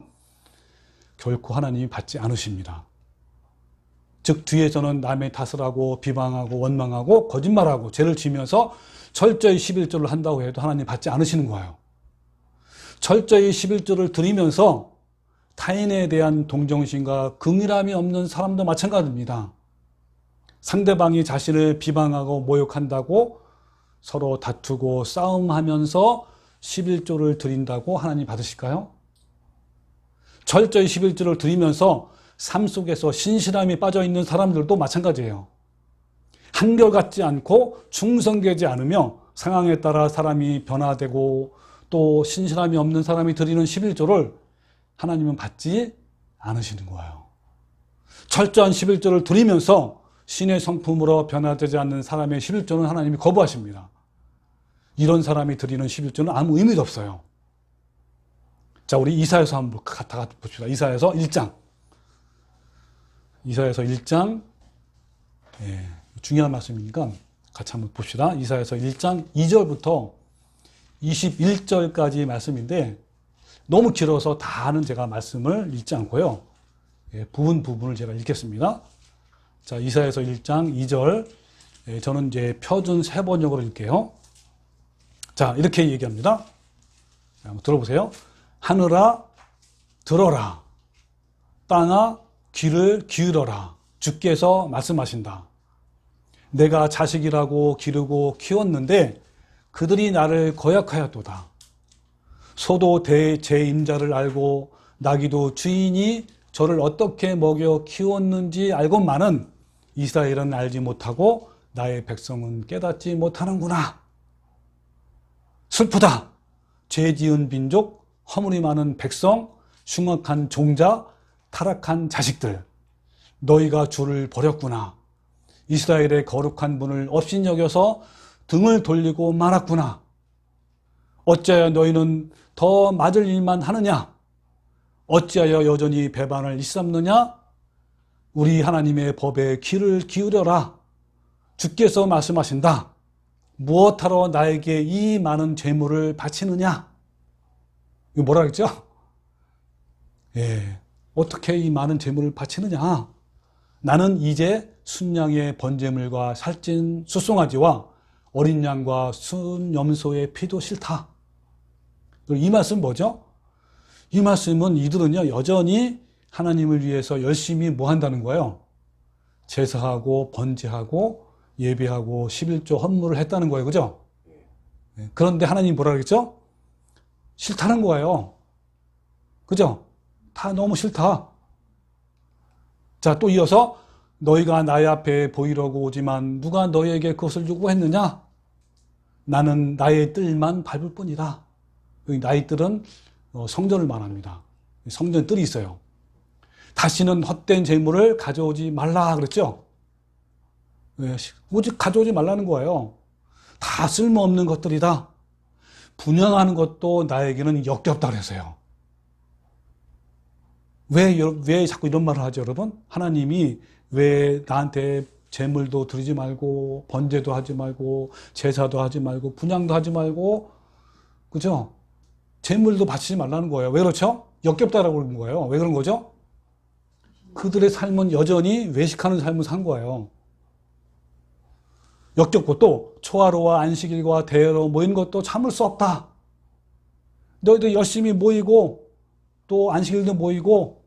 결코 하나님이 받지 않으십니다. 즉 뒤에서는 남의 탓을 하고 비방하고 원망하고 거짓말하고 죄를 지면서 철저히 11조를 한다고 해도 하나님 받지 않으시는 거예요. 철저히 11조를 드리면서 타인에 대한 동정심과 긍휼함이 없는 사람도 마찬가지입니다. 상대방이 자신을 비방하고 모욕한다고 서로 다투고 싸움하면서 11조를 드린다고 하나님 받으실까요? 철저히 11조를 드리면서 삶 속에서 신실함이 빠져있는 사람들도 마찬가지예요. 한결같지 않고 충성되지 않으며 상황에 따라 사람이 변화되고 또 신실함이 없는 사람이 드리는 11조를 하나님은 받지 않으시는 거예요. 철저한 11조를 드리면서 신의 성품으로 변화되지 않는 사람의 11조는 하나님이 거부하십니다. 이런 사람이 드리는 11조는 아무 의미도 없어요. 자, 우리 이사야서 한번 같이 봅시다. 이사야서 1장. 이사야서 1장. 예. 중요한 말씀이니까 같이 한번 봅시다. 이사야서 1장 2절부터 21절까지 말씀인데 너무 길어서 다는 제가 말씀을 읽지 않고요. 부분을 제가 읽겠습니다. 자, 이사야서 1장 2절. 저는 이제 표준 세번역으로 읽게요. 자, 이렇게 얘기합니다. 한번 들어보세요. 하늘아, 들어라. 땅아, 귀를 기울여라. 주께서 말씀하신다. 내가 자식이라고 기르고 키웠는데 그들이 나를 거역하였도다. 소도 제 임자를 알고 나귀도 주인이 저를 어떻게 먹여 키웠는지 알건만은 이스라엘은 알지 못하고 나의 백성은 깨닫지 못하는구나. 슬프다. 죄 지은 민족, 허물이 많은 백성, 흉악한 종자, 타락한 자식들. 너희가 주를 버렸구나. 이스라엘의 거룩한 분을 업신여겨서 등을 돌리고 말았구나. 어찌하여 너희는 더 맞을 일만 하느냐? 어찌하여 여전히 배반을 일삼느냐? 우리 하나님의 법에 귀를 기울여라. 주께서 말씀하신다. 무엇하러 나에게 이 많은 재물을 바치느냐? 이거 뭐라 그랬죠? 어떻게 이 많은 재물을 바치느냐? 나는 이제 순양의 번제물과 살찐 숫송아지와 어린 양과 순염소의 피도 싫다. 이 말씀은 뭐죠? 이 말씀은 이들은요, 여전히 하나님을 위해서 열심히 뭐 한다는 거예요? 제사하고 번제하고 예배하고 11조 헌물을 했다는 거예요. 그죠? 그런데 하나님 뭐라 그랬죠? 싫다는 거예요. 그죠? 다 너무 싫다. 자, 또 이어서 너희가 나의 앞에 보이려고 오지만 누가 너희에게 그것을 요구했느냐? 나는 나의 뜰만 밟을 뿐이다. 여기 나의 뜰은 성전을 말합니다. 성전 뜰이 있어요. 다시는 헛된 재물을 가져오지 말라 그랬죠? 오직 가져오지 말라는 거예요. 다 쓸모없는 것들이다. 분양하는 것도 나에게는 역겹다 그랬어요. 왜 자꾸 이런 말을 하죠, 여러분? 하나님이 왜 나한테 재물도 드리지 말고 번제도 하지 말고 제사도 하지 말고 분양도 하지 말고, 그죠? 재물도 바치지 말라는 거예요. 왜 그렇죠? 역겹다라고 그러는 거예요. 왜 그런 거죠? 그들의 삶은 여전히 외식하는 삶을 산 거예요. 역겹고 또 초하루와 안식일과 대회로 모이는 것도 참을 수 없다. 너희들 열심히 모이고 또 안식일도 모이고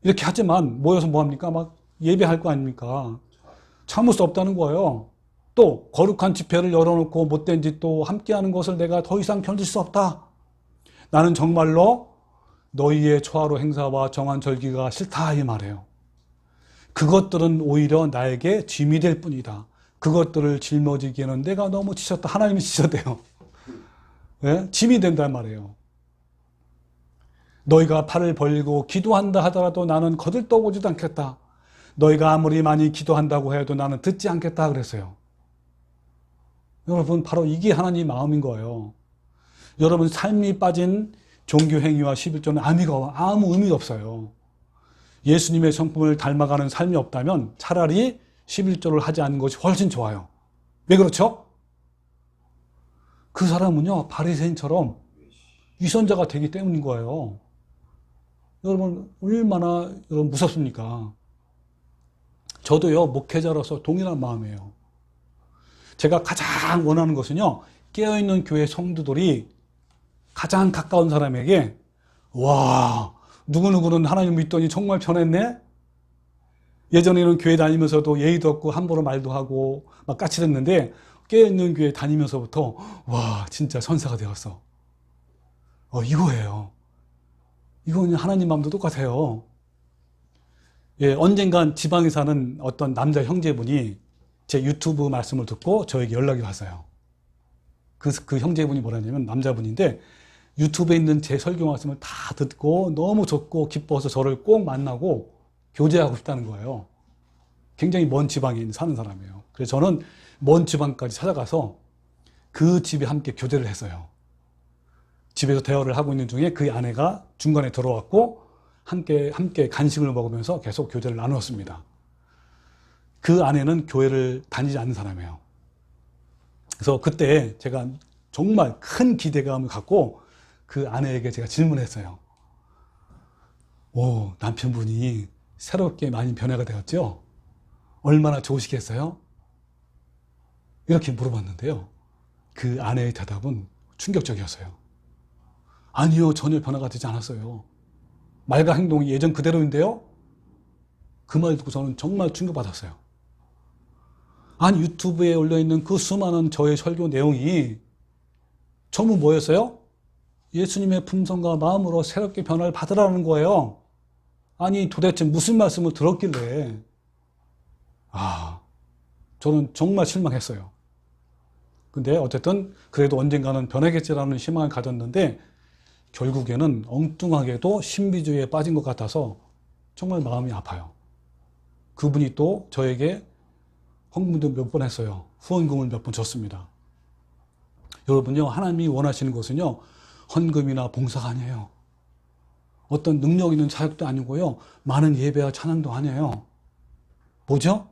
이렇게 하지만 모여서 뭐합니까? 막 예배할 거 아닙니까? 참을 수 없다는 거예요. 또 거룩한 집회를 열어놓고 못된 짓도 함께하는 것을 내가 더 이상 견딜 수 없다. 나는 정말로 너희의 초하루 행사와 정한 절기가 싫다 이 말이에요. 그것들은 오히려 나에게 짐이 될 뿐이다. 그것들을 짊어지기에는 내가 너무 지쳤다. 하나님이 지쳤대요. 네? 짐이 된단 말이에요. 너희가 팔을 벌리고 기도한다 하더라도 나는 거들떠보지도 않겠다. 너희가 아무리 많이 기도한다고 해도 나는 듣지 않겠다 그랬어요. 여러분, 바로 이게 하나님 마음인 거예요. 여러분, 삶이 빠진 종교 행위와 11조는 아무 의미가 없어요. 예수님의 성품을 닮아가는 삶이 없다면 차라리 11조를 하지 않는 것이 훨씬 좋아요. 왜 그렇죠? 그 사람은요, 바리새인처럼 위선자가 되기 때문인 거예요. 여러분, 얼마나 여러분 무섭습니까? 저도요, 목회자로서 동일한 마음이에요. 제가 가장 원하는 것은요, 깨어있는 교회 성도들이 가장 가까운 사람에게, 와, 누구누구는 하나님 믿더니 정말 변했네? 예전에는 교회 다니면서도 예의도 없고 함부로 말도 하고 막 까칠했는데 깨어있는 교회 다니면서부터 와, 진짜 선사가 되었어. 이거예요. 이건 하나님 마음도 똑같아요. 언젠간 지방에 사는 어떤 남자 형제분이 제 유튜브 말씀을 듣고 저에게 연락이 왔어요. 그 형제분이 뭐라냐면 남자분인데 유튜브에 있는 제 설교 말씀을 다 듣고 너무 좋고 기뻐서 저를 꼭 만나고 교제하고 싶다는 거예요. 굉장히 먼 지방에 사는 사람이에요. 그래서 저는 먼 지방까지 찾아가서 그 집에 함께 교제를 했어요. 집에서 대화를 하고 있는 중에 그 아내가 중간에 들어왔고 함께 간식을 먹으면서 계속 교제를 나누었습니다. 그 아내는 교회를 다니지 않는 사람이에요. 그래서 그때 제가 정말 큰 기대감을 갖고 그 아내에게 제가 질문했어요. 오, 남편분이 새롭게 많이 변화가 되었죠? 얼마나 좋으시겠어요? 이렇게 물어봤는데요. 그 아내의 대답은 충격적이었어요. 아니요, 전혀 변화가 되지 않았어요. 말과 행동이 예전 그대로인데요? 그 말 듣고 저는 정말 충격받았어요. 아니, 유튜브에 올려있는 그 수많은 저의 설교 내용이 전부 뭐였어요? 예수님의 품성과 마음으로 새롭게 변화를 받으라는 거예요. 아니, 도대체 무슨 말씀을 들었길래. 저는 정말 실망했어요. 근데 어쨌든 그래도 언젠가는 변하겠지라는 희망을 가졌는데 결국에는 엉뚱하게도 신비주의에 빠진 것 같아서 정말 마음이 아파요. 그분이 또 저에게 헌금도 몇 번 했어요. 후원금을 몇 번 줬습니다. 여러분요, 하나님이 원하시는 것은요, 헌금이나 봉사가 아니에요. 어떤 능력 있는 사역도 아니고요, 많은 예배와 찬양도 아니에요. 뭐죠?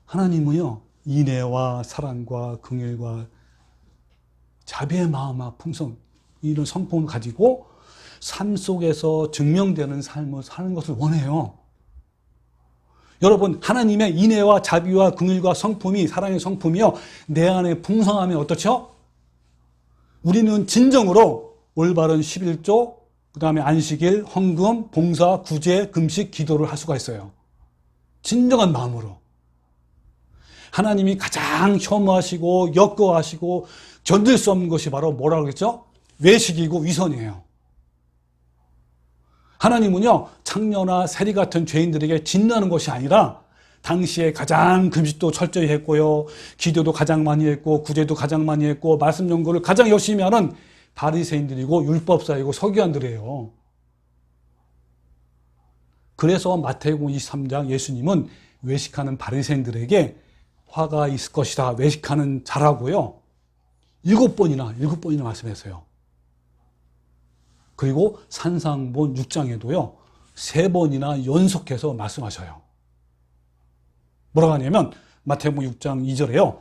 하나님은요, 인애와 사랑과 긍휼과 자비의 마음과 풍성, 이런 성품을 가지고 삶 속에서 증명되는 삶을 사는 것을 원해요. 여러분, 하나님의 인애와 자비와 긍휼과 성품이, 사랑의 성품이요, 내 안에 풍성하면 어떻죠? 우리는 진정으로 올바른 11조, 그 다음에 안식일, 헌금, 봉사, 구제, 금식, 기도를 할 수가 있어요. 진정한 마음으로. 하나님이 가장 혐오하시고 역거하시고 견딜 수 없는 것이 바로 뭐라고 그랬죠? 외식이고 위선이에요. 하나님은요, 창녀나 세리 같은 죄인들에게 진노하는 것이 아니라 당시에 가장 금식도 철저히 했고요, 기도도 가장 많이 했고, 구제도 가장 많이 했고, 말씀 연구를 가장 열심히 하는 바리새인들이고 율법사이고 서기관들이에요. 그래서 마태복음 23장 예수님은 외식하는 바리새인들에게 화가 있을 것이다, 외식하는 자라고요, 7번이나 말씀했어요. 그리고 산상본 6장에도요 3번이나 연속해서 말씀하셔요. 뭐라고 하냐면 마태복음 6장 2절에요.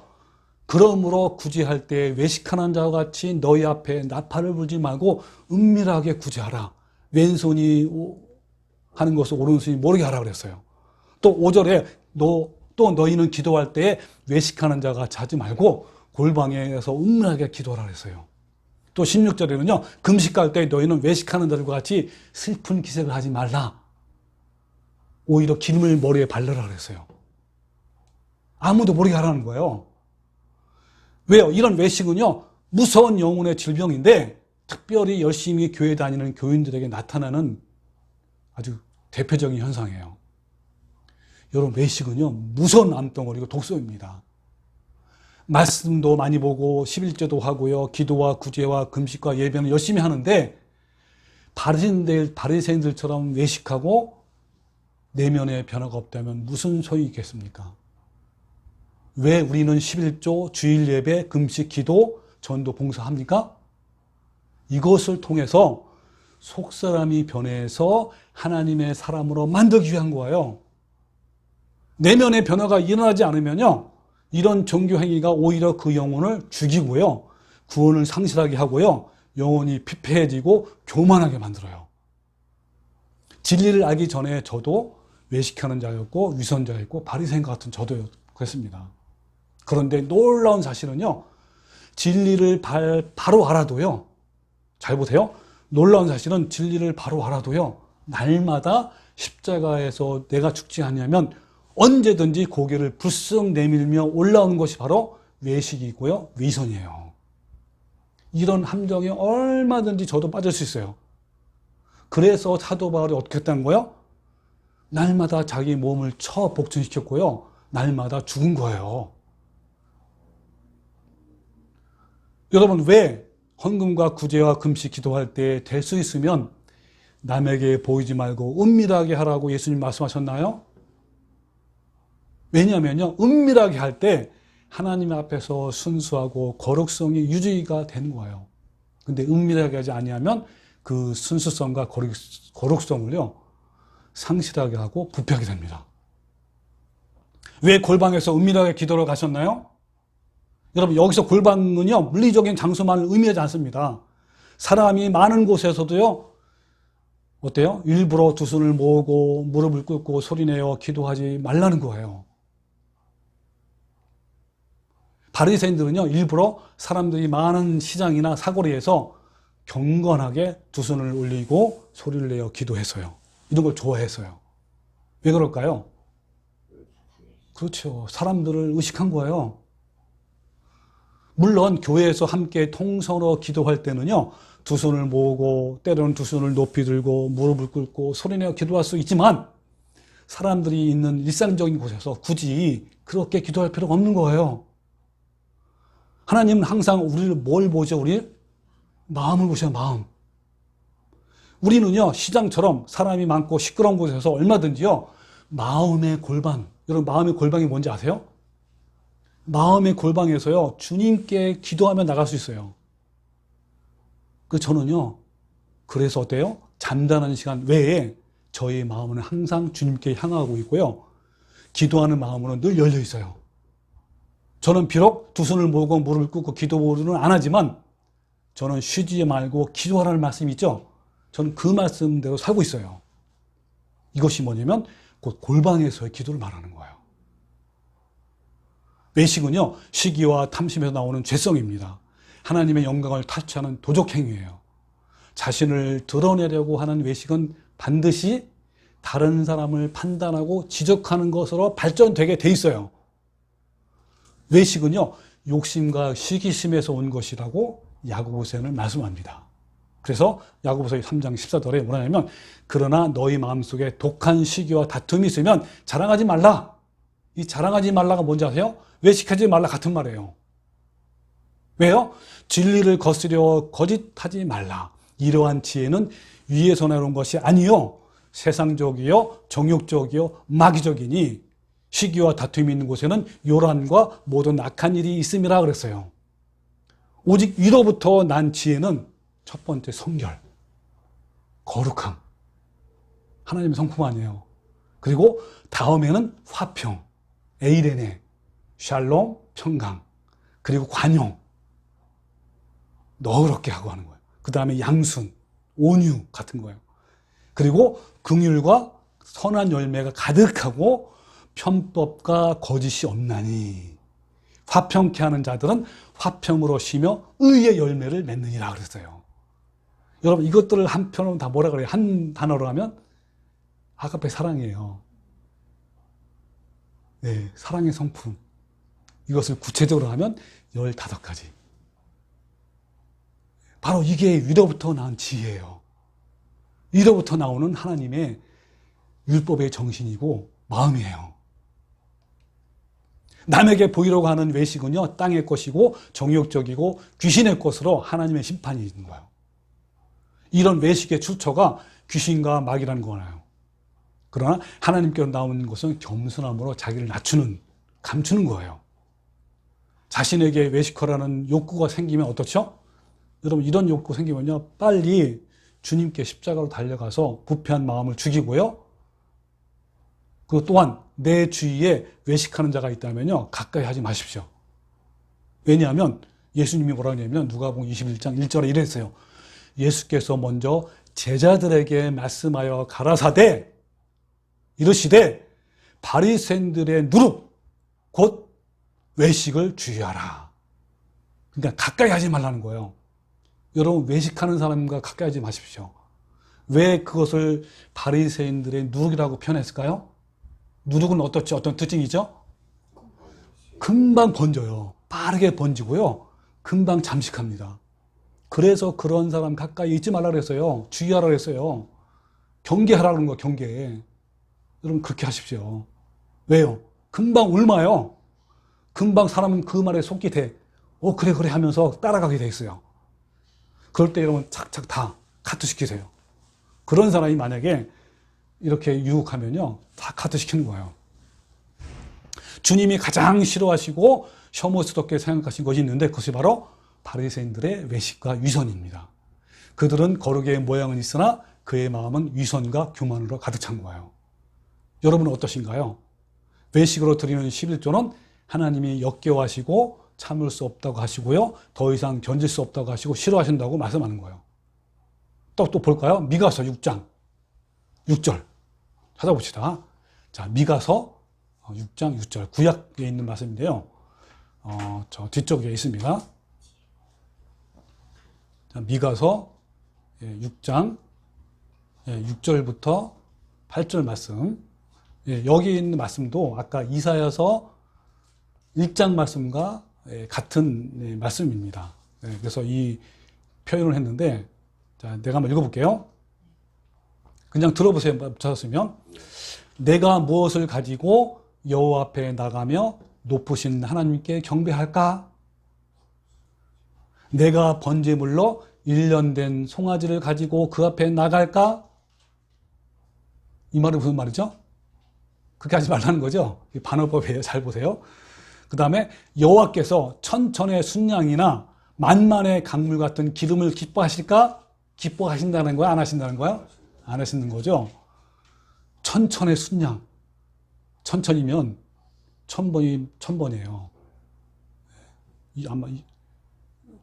그러므로 구제할 때 외식하는 자와 같이 너희 앞에 나팔을 불지 말고 은밀하게 구제하라. 왼손이 하는 것을 오른손이 모르게 하라 그랬어요. 또 5절에 또 너희는 기도할 때 외식하는 자가 같이 하지 말고 골방에서 은밀하게 기도하라 그랬어요. 또 16절에는요, 금식할 때 너희는 외식하는 자들과 같이 슬픈 기색을 하지 말라. 오히려 기름을 머리에 바르라 그랬어요. 아무도 모르게 하라는 거예요. 왜요? 이런 외식은요, 무서운 영혼의 질병인데 특별히 열심히 교회 다니는 교인들에게 나타나는 아주 대표적인 현상이에요. 여러분, 외식은요, 무서운 암덩어리고 독소입니다. 말씀도 많이 보고 11조도 하고요, 기도와 구제와 금식과 예배는 열심히 하는데 바리새인들처럼 외식하고 내면에 변화가 없다면 무슨 소용이 있겠습니까? 왜 우리는 11조, 주일 예배, 금식, 기도, 전도, 봉사합니까? 이것을 통해서 속사람이 변해서 하나님의 사람으로 만들기 위한 거예요. 내면의 변화가 일어나지 않으면요, 이런 종교 행위가 오히려 그 영혼을 죽이고요, 구원을 상실하게 하고요, 영혼이 피폐해지고 교만하게 만들어요. 진리를 알기 전에 저도 외식하는 자였고 위선자였고 바리새인 같은 저도 그랬습니다. 그런데 놀라운 사실은요, 진리를 바로 알아도요, 잘 보세요, 놀라운 사실은 진리를 바로 알아도요, 날마다 십자가에서 내가 죽지 않으면 언제든지 고개를 불쑥 내밀며 올라오는 것이 바로 외식이고요, 위선이에요. 이런 함정에 얼마든지 저도 빠질 수 있어요. 그래서 사도 바울이 어떻게 했다는 거예요? 날마다 자기 몸을 복종시켰고요, 날마다 죽은 거예요. 여러분, 왜 헌금과 구제와 금식 기도할 때 될 수 있으면 남에게 보이지 말고 은밀하게 하라고 예수님 말씀하셨나요? 왜냐하면요, 은밀하게 할 때 하나님 앞에서 순수하고 거룩성이 유지가 되는 거예요. 근데 은밀하게 하지 아니하면 그 순수성과 거룩성을요 상실하게 하고 부패하게 됩니다. 왜 골방에서 은밀하게 기도를 가셨나요? 여러분, 여기서 골방은요, 물리적인 장소만을 의미하지 않습니다. 사람이 많은 곳에서도요, 어때요? 일부러 두 손을 모으고 무릎을 꿇고 소리내어 기도하지 말라는 거예요. 바리새인들은요, 일부러 사람들이 많은 시장이나 사거리에서 경건하게 두 손을 올리고 소리를 내어 기도했어요. 이런 걸 좋아했어요. 왜 그럴까요? 그렇죠. 사람들을 의식한 거예요. 물론 교회에서 함께 통성으로 기도할 때는요, 두 손을 모으고 때로는 두 손을 높이 들고 무릎을 꿇고 소리내어 기도할 수 있지만 사람들이 있는 일상적인 곳에서 굳이 그렇게 기도할 필요가 없는 거예요. 하나님은 항상 우리를 뭘 보죠? 우리 마음을 보셔요. 마음. 우리는요, 시장처럼 사람이 많고 시끄러운 곳에서 얼마든지요, 마음의 골방. 여러분, 마음의 골방이 뭔지 아세요? 마음의 골방에서요, 주님께 기도하며 나갈 수 있어요. 저는요, 그래서 어때요? 잠자는 시간 외에 저희 마음은 항상 주님께 향하고 있고요, 기도하는 마음으로 늘 열려 있어요. 저는 비록 두 손을 모으고 무릎을 꿇고 기도는 안 하지만 저는 쉬지 말고 기도하라는 말씀이 있죠. 저는 그 말씀대로 살고 있어요. 이것이 뭐냐면 곧 골방에서의 기도를 말하는 거예요. 외식은요, 시기와 탐심에서 나오는 죄성입니다. 하나님의 영광을 탈취하는 도적행위예요. 자신을 드러내려고 하는 외식은 반드시 다른 사람을 판단하고 지적하는 것으로 발전되게 돼 있어요. 외식은요, 욕심과 시기심에서 온 것이라고 야고보서에는 말씀합니다. 그래서 야고보서 3장 14절에 뭐냐면, 그러나 너희 마음속에 독한 시기와 다툼이 있으면 자랑하지 말라. 이 자랑하지 말라가 뭔지 아세요? 외식하지 말라 같은 말이에요. 왜요? 진리를 거스려 거짓하지 말라. 이러한 지혜는 위에서 나온 것이 아니요, 세상적이요, 정욕적이요, 마귀적이니 시기와 다툼이 있는 곳에는 요란과 모든 악한 일이 있음이라 그랬어요. 오직 위로부터 난 지혜는 첫 번째 성결, 거룩함, 하나님의 성품 아니에요. 그리고 다음에는 화평, 에이레네, 샬롬, 평강, 그리고 관용, 너그럽게 하고 하는 거예요. 그 다음에 양순, 온유 같은 거예요. 그리고 긍휼과 선한 열매가 가득하고 편법과 거짓이 없나니 화평케 하는 자들은 화평으로 쉬며 의의 열매를 맺느니라 그랬어요. 여러분, 이것들을 한편으로 다 뭐라 그래요? 한 단어로 하면 아가페 사랑이에요. 네, 사랑의 성품. 이것을 구체적으로 하면 15가지. 바로 이게 위로부터 나온 지혜예요. 위로부터 나오는 하나님의 율법의 정신이고 마음이에요. 남에게 보이려고 하는 외식은요, 땅의 것이고 정욕적이고 귀신의 것으로 하나님의 심판이 있는 거예요. 이런 외식의 출처가 귀신과 마귀라는 거예요. 그러나 하나님께로 나오는 것은 겸손함으로 자기를 낮추는, 감추는 거예요. 자신에게 외식하라는 욕구가 생기면 어떻죠? 여러분, 이런 욕구 생기면요, 빨리 주님께 십자가로 달려가서 부패한 마음을 죽이고요, 그 또한 내 주위에 외식하는 자가 있다면요, 가까이 하지 마십시오. 왜냐하면 예수님이 뭐라고 하냐면 누가복음 21장 1절에 이랬어요. 예수께서 먼저 제자들에게 말씀하여 가라사대 이르시되 바리새인들의 누룩 곧 외식을 주의하라. 그러니까 가까이 하지 말라는 거예요. 여러분, 외식하는 사람과 가까이 하지 마십시오. 왜 그것을 바리새인들의 누룩이라고 표현했을까요? 누룩은 어떻지? 어떤 특징이죠? 금방 번져요. 빠르게 번지고요, 금방 잠식합니다. 그래서 그런 사람 가까이 있지 말라 그랬어요. 주의하라 그랬어요. 경계하라는 거예요. 경계. 여러분, 그렇게 하십시오. 왜요? 금방 옮아요. 금방 사람은 그 말에 속게 돼. 그래 하면서 따라가게 돼 있어요. 그럴 때 여러분 착착 다 카트시키세요. 그런 사람이 만약에 이렇게 유혹하면요, 다 카트시키는 거예요. 주님이 가장 싫어하시고 혐오스럽게 생각하신 것이 있는데 그것이 바로 바리새인들의 외식과 위선입니다. 그들은 거룩의 모양은 있으나 그의 마음은 위선과 교만으로 가득 찬 거예요. 여러분은 어떠신가요? 외식으로 드리는 11조는 하나님이 역겨워하시고 참을 수 없다고 하시고요. 더 이상 견딜 수 없다고 하시고 싫어하신다고 말씀하는 거예요. 또 볼까요? 미가서 6장 6절 찾아봅시다. 자, 미가서 6장 6절 구약에 있는 말씀인데요. 저 뒤쪽에 있습니다. 자, 미가서 6장 6절부터 8절 말씀. 여기 있는 말씀도 아까 이사야서 1장 말씀과 같은 말씀입니다. 그래서 이 표현을 했는데, 자, 내가 한번 읽어볼게요. 그냥 들어보세요. 찾았으면. 내가 무엇을 가지고 여호와 앞에 나가며 높으신 하나님께 경배할까? 내가 번제물로 1년 된 송아지를 가지고 그 앞에 나갈까? 이 말은 무슨 말이죠? 그렇게 하지 말라는 거죠. 반어법이에요. 잘 보세요. 그 다음에 여호와께서 천천의 순양이나 만만의 강물 같은 기름을 기뻐하실까? 기뻐하신다는 거야? 안 하신다는 거야? 안 하시는 거죠. 천천의 순양. 천천이면 천번이에요. 아마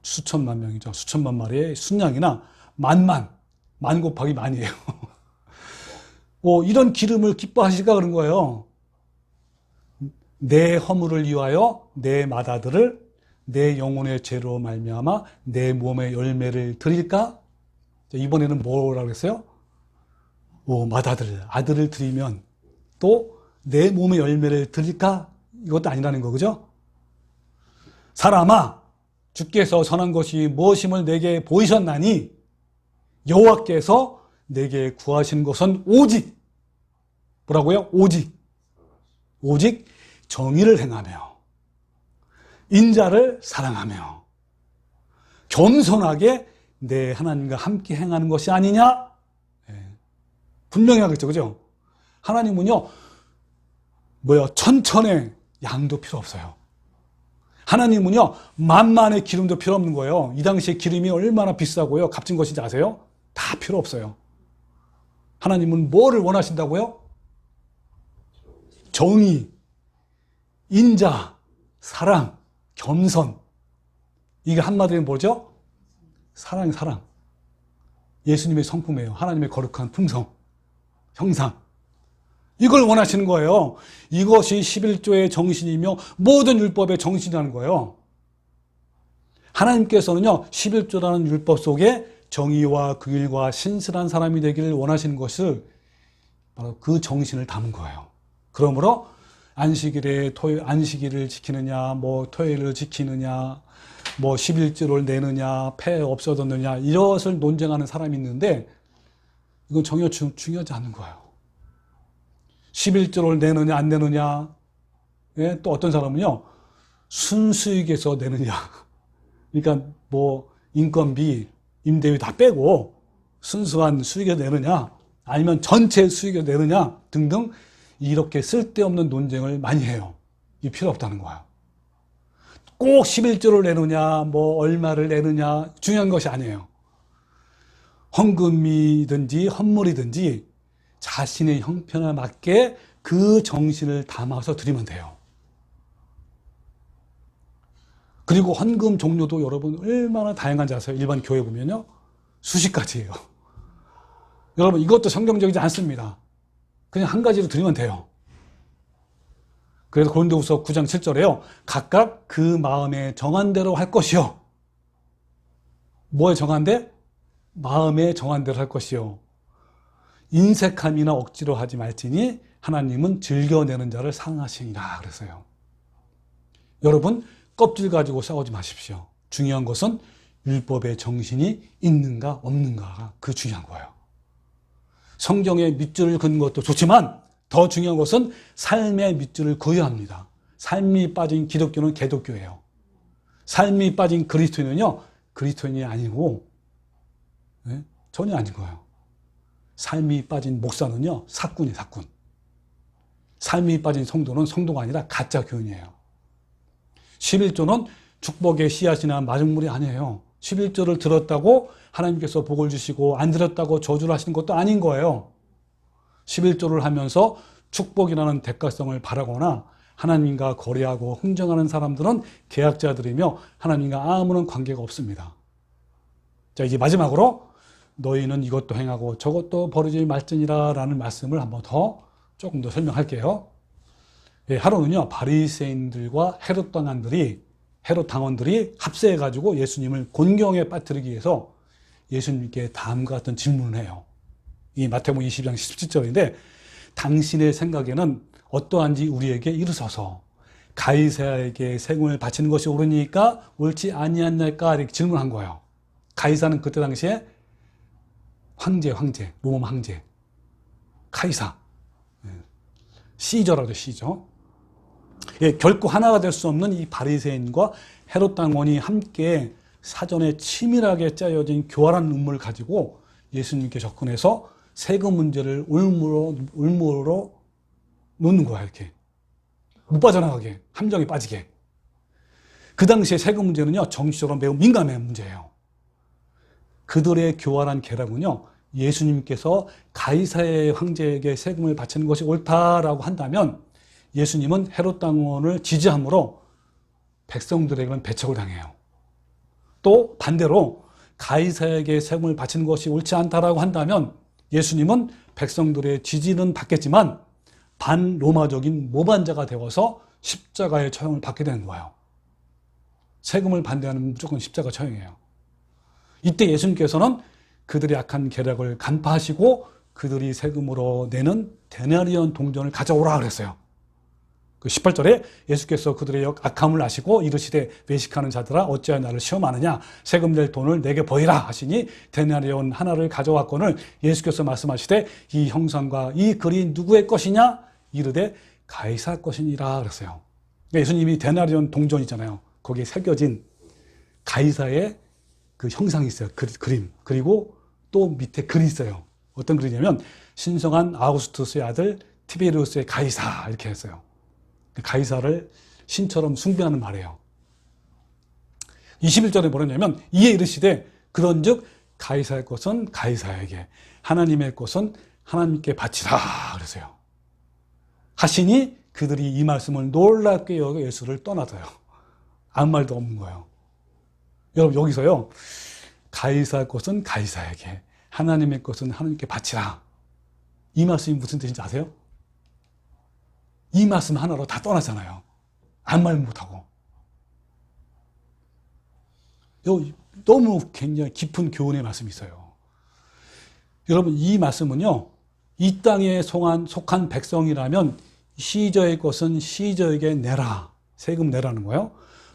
수천만 명이죠. 수천만 마리의 순양이나 만 곱하기 만이에요. 이런 기름을 기뻐하실까 그런 거예요. 내 허물을 위하여 내 맏아들을 내 영혼의 죄로 말미암아 내 몸의 열매를 드릴까? 이번에는 뭐라고 그랬어요? 아들을 드리면 또 내 몸의 열매를 드릴까? 이것도 아니라는 거, 그죠? 사람아, 주께서 선한 것이 무엇임을 내게 보이셨나니 여호와께서 내게 구하신 것은 오직 뭐라고요? 오직 정의를 행하며 인자를 사랑하며 겸손하게 내 하나님과 함께 행하는 것이 아니냐? 분명히 하겠죠, 그죠? 하나님은요, 천천의 양도 필요 없어요. 하나님은요, 만만의 기름도 필요 없는 거예요. 이 당시에 기름이 얼마나 비싸고요, 값진 것인지 아세요? 다 필요 없어요. 하나님은 뭐를 원하신다고요? 정의, 인자, 사랑, 겸손. 이게 한마디로 뭐죠? 사랑. 예수님의 성품이에요. 하나님의 거룩한 품성, 형상. 이걸 원하시는 거예요. 이것이 11조의 정신이며 모든 율법의 정신이라는 거예요. 하나님께서는요, 11조라는 율법 속에 정의와 긍휼과 신실한 사람이 되기를 원하시는 것을 바로 그 정신을 담은 거예요. 그러므로 안식일을 지키느냐, 토요일을 지키느냐, 11조를 내느냐, 폐 없어졌느냐, 이것을 논쟁하는 사람이 있는데 이건 전혀 중요하지 않은 거예요. 11조를 내느냐 안 내느냐. 또 어떤 사람은요, 순수익에서 내느냐. 그러니까 인건비, 임대비 다 빼고 순수한 수익에 내느냐, 아니면 전체 수익에 내느냐 등등 이렇게 쓸데없는 논쟁을 많이 해요. 이게 필요 없다는 거야. 꼭 11조를 내느냐, 얼마를 내느냐 중요한 것이 아니에요. 헌금이든지 헌물이든지 자신의 형편에 맞게 그 정신을 담아서 드리면 돼요. 그리고 헌금 종류도 여러분 얼마나 다양한지 아세요? 일반 교회 보면요, 수십 가지예요. 여러분, 이것도 성경적이지 않습니다. 그냥 한 가지로 드리면 돼요. 그래서 고린도후서 9장 7절에요. 각각 그 마음에 정한 대로 할 것이요. 뭐에 정한 대? 마음에 정한 대로 할 것이요. 인색함이나 억지로 하지 말지니 하나님은 즐겨내는 자를 사랑하시니라 그랬어요. 여러분, 껍질 가지고 싸우지 마십시오. 중요한 것은 율법의 정신이 있는가 없는가가 그 중요한 거예요. 성경에 밑줄을 긋는 것도 좋지만 더 중요한 것은 삶의 밑줄을 그어야 합니다. 삶이 빠진 기독교는 개독교예요. 삶이 빠진 그리스도인은요, 그리스도인이 아니고 전혀 아닌 거예요. 삶이 빠진 목사는요, 사꾼이에요, 사꾼. 삶이 빠진 성도는 성도가 아니라 가짜 교인이에요. 11조는 축복의 씨앗이나 마중물이 아니에요. 11조를 들었다고 하나님께서 복을 주시고 안 들었다고 저주를 하시는 것도 아닌 거예요. 11조를 하면서 축복이라는 대가성을 바라거나 하나님과 거래하고 흥정하는 사람들은 계약자들이며 하나님과 아무런 관계가 없습니다. 자, 이제 마지막으로 너희는 이것도 행하고 저것도 버리지 말지니라 라는 말씀을 한번 더 조금 더 설명할게요. 예, 하루는요, 바리새인들과 헤롯 당원들이 합세해가지고 예수님을 곤경에 빠뜨리기 위해서 예수님께 다음과 같은 질문을 해요. 이 마태복음 22장 17절인데 당신의 생각에는 어떠한지 우리에게 이르소서. 가이사에게 세금을 바치는 것이 옳으니까 옳지 아니하냐까 이렇게 질문한 거예요. 가이사는 그때 당시에 황제, 로마 황제, 카이사, 시저라도 시저. 예, 결코 하나가 될 수 없는 이 바리새인과 헤롯 당원이 함께 사전에 치밀하게 짜여진 교활한 음모를 가지고 예수님께 접근해서 세금 문제를 올무로 놓는 거야, 이렇게. 못 빠져나가게, 함정에 빠지게. 그 당시에 세금 문제는요, 정치적으로 매우 민감한 문제예요. 그들의 교활한 계략은요, 예수님께서 가이사의 황제에게 세금을 바치는 것이 옳다라고 한다면 예수님은 헤롯 당원을 지지함으로 백성들에게는 배척을 당해요. 또 반대로 가이사에게 세금을 바치는 것이 옳지 않다라고 한다면 예수님은 백성들의 지지는 받겠지만 반로마적인 모반자가 되어서 십자가의 처형을 받게 되는 거예요. 세금을 반대하는 무조건 십자가 처형이에요. 이때 예수님께서는 그들의 악한 계략을 간파하시고 그들이 세금으로 내는 데나리온 동전을 가져오라 그랬어요. 그 18절에 예수께서 그들의 악함을 아시고 이르시되 외식하는 자들아 어찌하여 나를 시험하느냐 세금 낼 돈을 내게 보이라 하시니 데나리온 하나를 가져왔거늘 예수께서 말씀하시되 이 형상과 이 글이 누구의 것이냐 이르되 가이사 것이니라 그랬어요. 그러니까 예수님이 데나리온 동전 있잖아요. 거기에 새겨진 가이사의 그 형상이 있어요. 그림. 그리고 또 밑에 글이 있어요. 어떤 글이냐면 신성한 아우구스투스의 아들 티베리우스의 가이사 이렇게 했어요. 가이사를 신처럼 숭배하는 말이에요. 21절에 뭐냐면 이에 이르시되 그런즉 가이사의 것은 가이사에게 하나님의 것은 하나님께 바치라 그랬어요. 하시니 그들이 이 말씀을 놀랍게 여겨 예수를 떠나서요. 아무 말도 없는 거예요. 여러분 여기서요. 가이사의 것은 가이사에게 하나님의 것은 하나님께 바치라. 이 말씀이 무슨 뜻인지 아세요? 이 말씀 하나로 다 떠나잖아요. 아무 말 못하고. 너무 굉장히 깊은 교훈의 말씀이 있어요. 여러분 이 말씀은요. 이 땅에 속한 백성이라면 시저의 것은 시저에게 내라. 세금 내라는 거예요.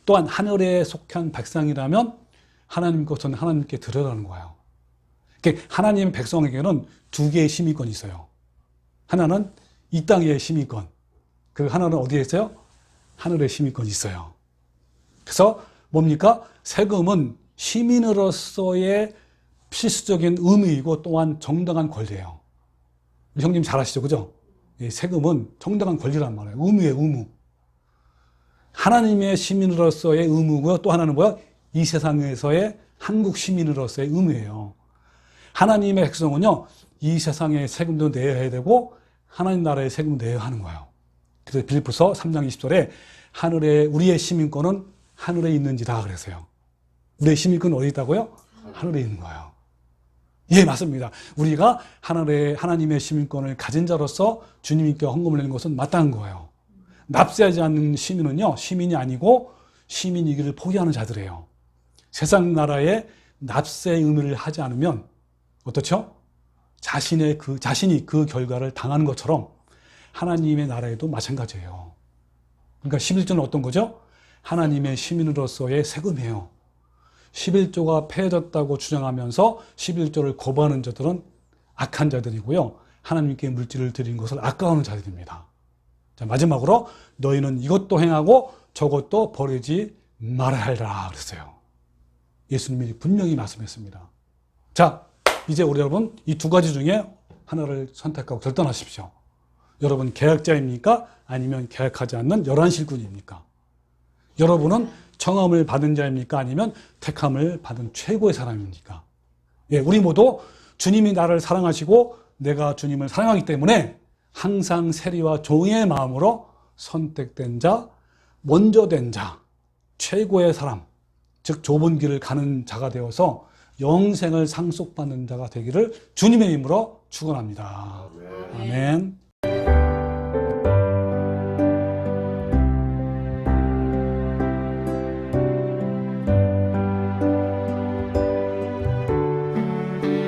또한 하늘에 속한 백성이라면 하나님 것은 하나님께 드려라는 거예요. 그러니까 하나님 백성에게는 두 개의 시민권이 있어요. 하나는 이 땅의 시민권. 그 하나는 어디에 있어요? 하늘의 시민권이 있어요. 그래서 뭡니까? 세금은 시민으로서의 필수적인 의무이고 또한 정당한 권리예요. 형님 잘 아시죠? 그죠? 세금은 정당한 권리란 말이에요. 의무예요, 의무. 하나님의 시민으로서의 의무고요. 또 하나는 뭐야? 이 세상에서의 한국 시민으로서의 의무예요. 하나님의 백성은요, 이 세상에 세금도 내야 되고, 하나님 나라의 세금도 내야 하는 거예요. 그래서 빌립보서 3장 20절에 하늘에, 우리의 시민권은 하늘에 있는지다 그랬어요. 우리의 시민권은 어디 있다고요? 하늘에 있는 거예요. 예, 맞습니다. 우리가 하나님의 시민권을 가진 자로서 주님께 헌금을 내는 것은 마땅한 거예요. 납세하지 않는 시민은요, 시민이 아니고 시민이기를 포기하는 자들이에요. 세상 나라에 납세의 의무를 하지 않으면 어떻죠? 자신이 그 결과를 당하는 것처럼 하나님의 나라에도 마찬가지예요. 그러니까 11조는 어떤 거죠? 하나님의 시민으로서의 세금이에요. 11조가 폐해졌다고 주장하면서 11조를 거부하는 자들은 악한 자들이고요. 하나님께 물질을 드린 것을 아까워하는 자들입니다. 자, 마지막으로 너희는 이것도 행하고 저것도 버리지 말아야 하리라 그랬어요. 예수님이 분명히 말씀했습니다. 자, 이제 우리 여러분 이 두 가지 중에 하나를 선택하고 결단하십시오. 여러분 계약자입니까? 아니면 계약하지 않는 열한실군입니까? 여러분은 청함을 받은 자입니까? 아니면 택함을 받은 최고의 사람입니까? 예, 우리 모두 주님이 나를 사랑하시고 내가 주님을 사랑하기 때문에 항상 세리와 종의 마음으로 선택된 자, 먼저 된 자, 최고의 사람, 즉 좁은 길을 가는 자가 되어서 영생을 상속받는 자가 되기를 주님의 이름으로 축원합니다. 아멘. 아멘.